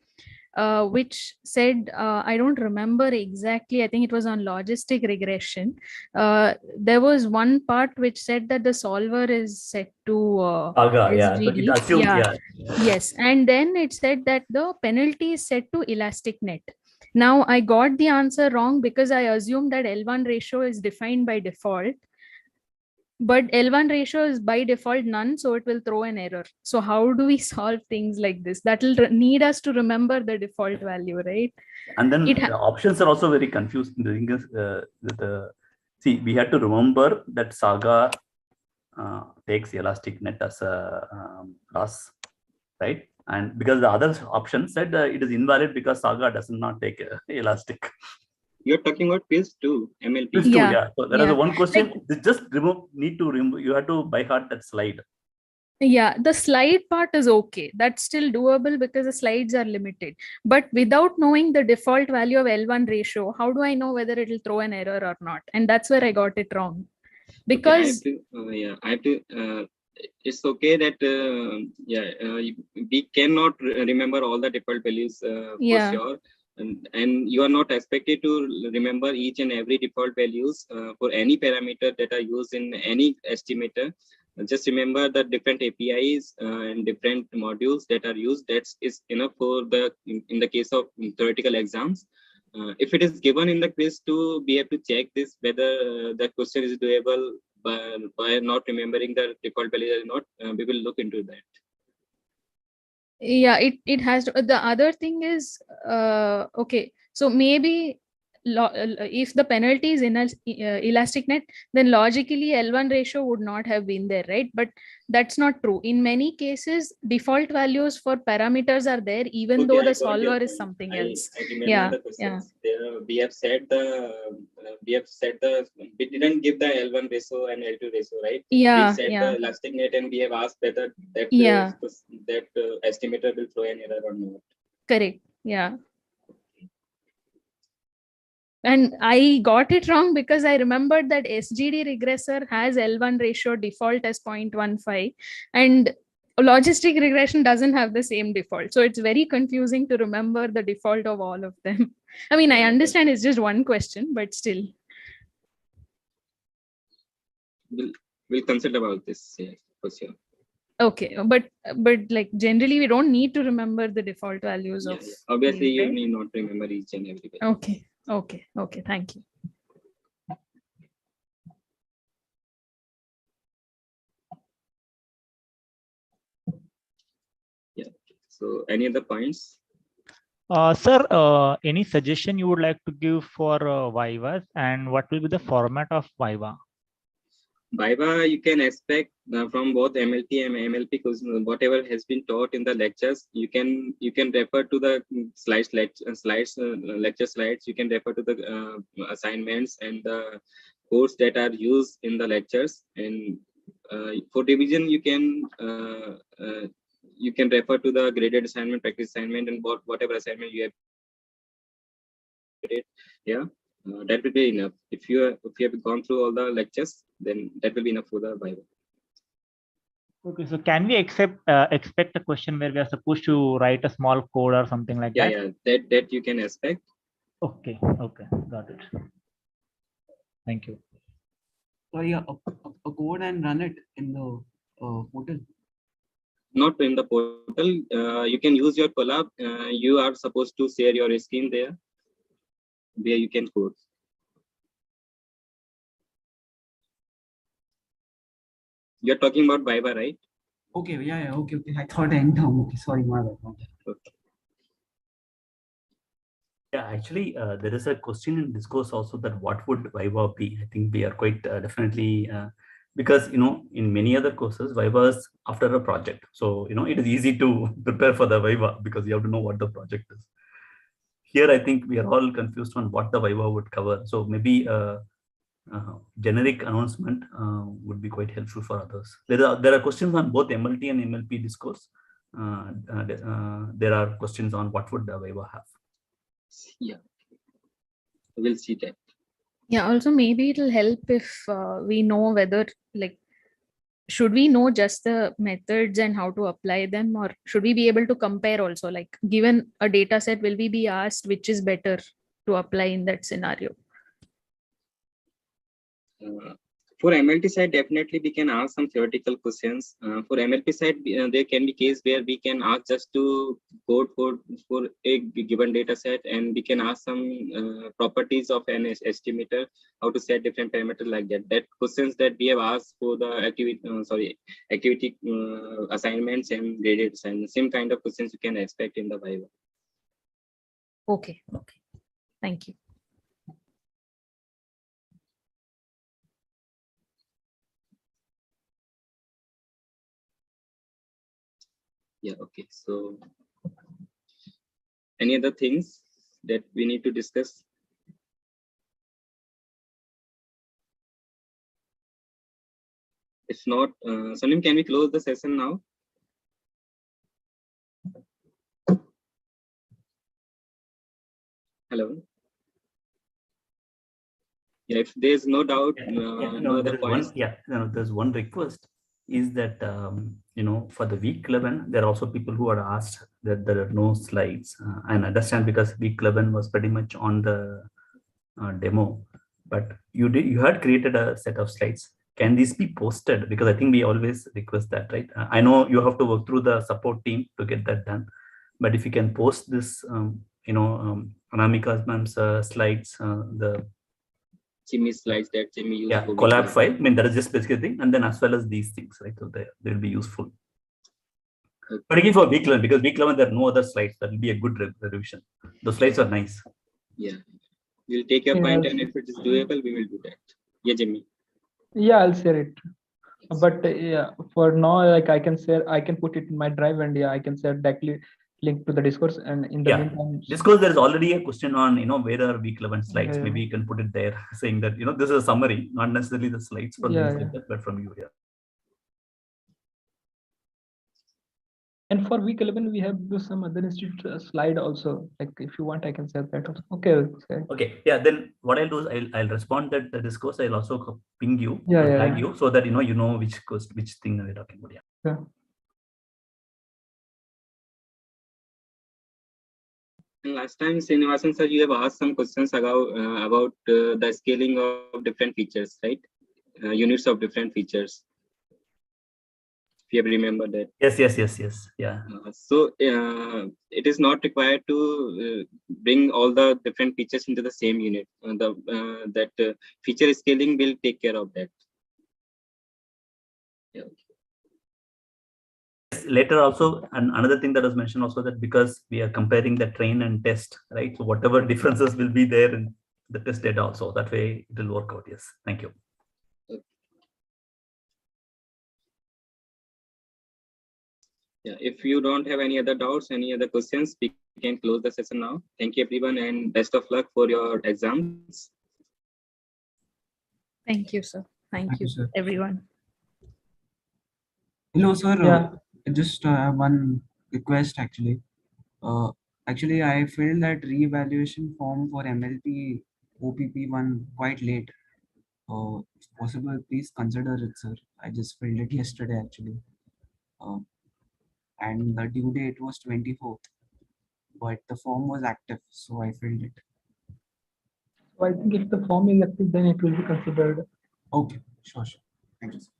which said, I don't remember exactly, I think it was on logistic regression. There was one part which said that the solver is set to Saga, yeah. So SGD. it assumes, Yeah. Yes. And then it said that the penalty is set to elastic net. Now I got the answer wrong because I assumed that L1 ratio is defined by default. But L1 ratio is by default none, so it will throw an error. So how do we solve things like this? That will need us to remember the default value, right? And then the options are also very confused. The thing is, see, we had to remember that Saga takes elastic net as a loss, right? And because the other option said it is invalid because Saga does not take elastic. You're talking about quiz 2, MLP. Quiz 2, yeah. So there is one question. Like, just need to remove. You have to by heart that slide. Yeah, the slide part is okay. That's still doable because the slides are limited. But without knowing the default value of L1 ratio, how do I know whether it will throw an error or not? And that's where I got it wrong. Because I have to it's okay that we cannot remember all the default values for sure. And you are not expected to remember each and every default values for any parameter that are used in any estimator. Just remember the different APIs and different modules that are used. That is enough for in the case of theoretical exams. If it is given in the quiz 2, we have to check this whether the question is doable by not remembering the default value or not. We will look into that. Yeah, it has to, the other thing is okay, so maybe if the penalty is in elastic net, then logically L1 ratio would not have been there, right? But that's not true. In many cases, default values for parameters are there even though the solver is something else. I remember the questions. We have said we didn't give the L1 ratio and L2 ratio, right? We said the elastic net and we have asked whether that estimator will throw an error or not. Correct. Yeah. And I got it wrong because I remembered that SGD regressor has L1 ratio default as 0.15 and logistic regression doesn't have the same default. So it's very confusing to remember the default of all of them. I mean, I understand it's just one question, but still. We'll consult about this, yeah, for sure. Okay, but like generally we don't need to remember the default values of obviously these, you need not remember each and every value. Okay, thank you. Yeah, so any other points? Sir, any suggestion you would like to give for Vivas, and what will be the format of Viva? Viva, you can expect from both MLP and MLP, because whatever has been taught in the lectures, you can refer to the lecture slides. You can refer to the assignments and the codes that are used in the lectures. And for revision, you can refer to the graded assignment, practice assignment, and whatever assignment you have. Yeah, that will be enough. If you have gone through all the lectures, then that will be enough for the Viva. Okay, so can we expect a question where we are supposed to write a small code or something like that? Yeah, that you can expect. Okay, got it. Thank you. Sorry, a code and run it in the portal. Not in the portal. You can use your collab. You are supposed to share your screen there, where you can code. You're talking about Viva, right? Okay, yeah, okay. I thought I know. Okay, sorry, my bad. Okay. Yeah, actually, there is a question in discourse also that what would Viva be? I think we are quite definitely, because, in many other courses, Viva is after a project. So, it is easy to prepare for the Viva because you have to know what the project is. Here, I think we are all confused on what the Viva would cover. So maybe generic announcement would be quite helpful for others. There are questions on both MLT and MLP discourse. There are questions on what would the Viva have. Yeah, we'll see that. Yeah, also maybe it'll help if we know whether, like, should we know just the methods and how to apply them, or should we be able to compare also, like given a data set, will we be asked which is better to apply in that scenario? For MLT side, definitely we can ask some theoretical questions. For MLP side, there can be case where we can ask just to code for a given data set, and we can ask some properties of an estimator, how to set different parameters like that. That questions that we have asked for the activity assignments and graded assignments. Same kind of questions you can expect in the Viva. Okay. Thank you. Yeah, okay. So any other things that we need to discuss? If not, Salim, can we close the session now? Hello. Yeah, if there's no doubt, no other points. There's one request is that, for the week 11, there are also people who are asked that there are no slides. And understand because week 11 was pretty much on the demo, but you had created a set of slides. Can these be posted? Because I think we always request that, right? I know you have to work through the support team to get that done, but if you can post this, Anamika's ma'am's slides, the Jimmy's slides that Jimmy used. Yeah, collab file. I mean, that is just basically thing, and then as well as these things, right? So they will be useful. Okay. But again, for week 11, because week 11 there are no other slides, that will be a good revision. Those slides are nice. Yeah, we'll take your point, and if it is doable, we will do that. Yeah, Jimmy. Yeah, I'll share it. But yeah, for now, like I can put it in my drive, and yeah, I can share directly link to the discourse. And in the meantime, discourse, there is already a question on, where are week 11 slides? Yeah. Maybe you can put it there, saying that, this is a summary, not necessarily the slides for but from you. Yeah. And for week 11, we have some other institute slide also. Like if you want, I can share that also. Okay. Okay. Yeah. Then what I'll do is I'll respond that the discourse. I'll also ping you, tag you, so that you know which thing we're talking about. Yeah. And last time, Srinivasan sir, you have asked some questions about the scaling of different features, right? Units of different features. If you have remembered that. Yes. Yeah. So it is not required to bring all the different features into the same unit. That feature scaling will take care of that. Yeah. Later also, and another thing that was mentioned also, that because we are comparing the train and test, right? So whatever differences will be there in the test data also, that way it will work out. Yes. Thank you. Yeah, if you don't have any other doubts, any other questions, we can close the session now. Thank you, everyone, and best of luck for your exams. Thank you, sir. Thank Thank you, you, sir. everyone. Hello, sir. Yeah. Just one request actually. Actually, I filled that re-evaluation form for MLP OPP one quite late. If possible, please consider it, sir. I just filled it yesterday actually. And the due date was 24th, but the form was active, so I filled it. So I think if the form is active, then it will be considered. Okay, sure. Thank you, sir.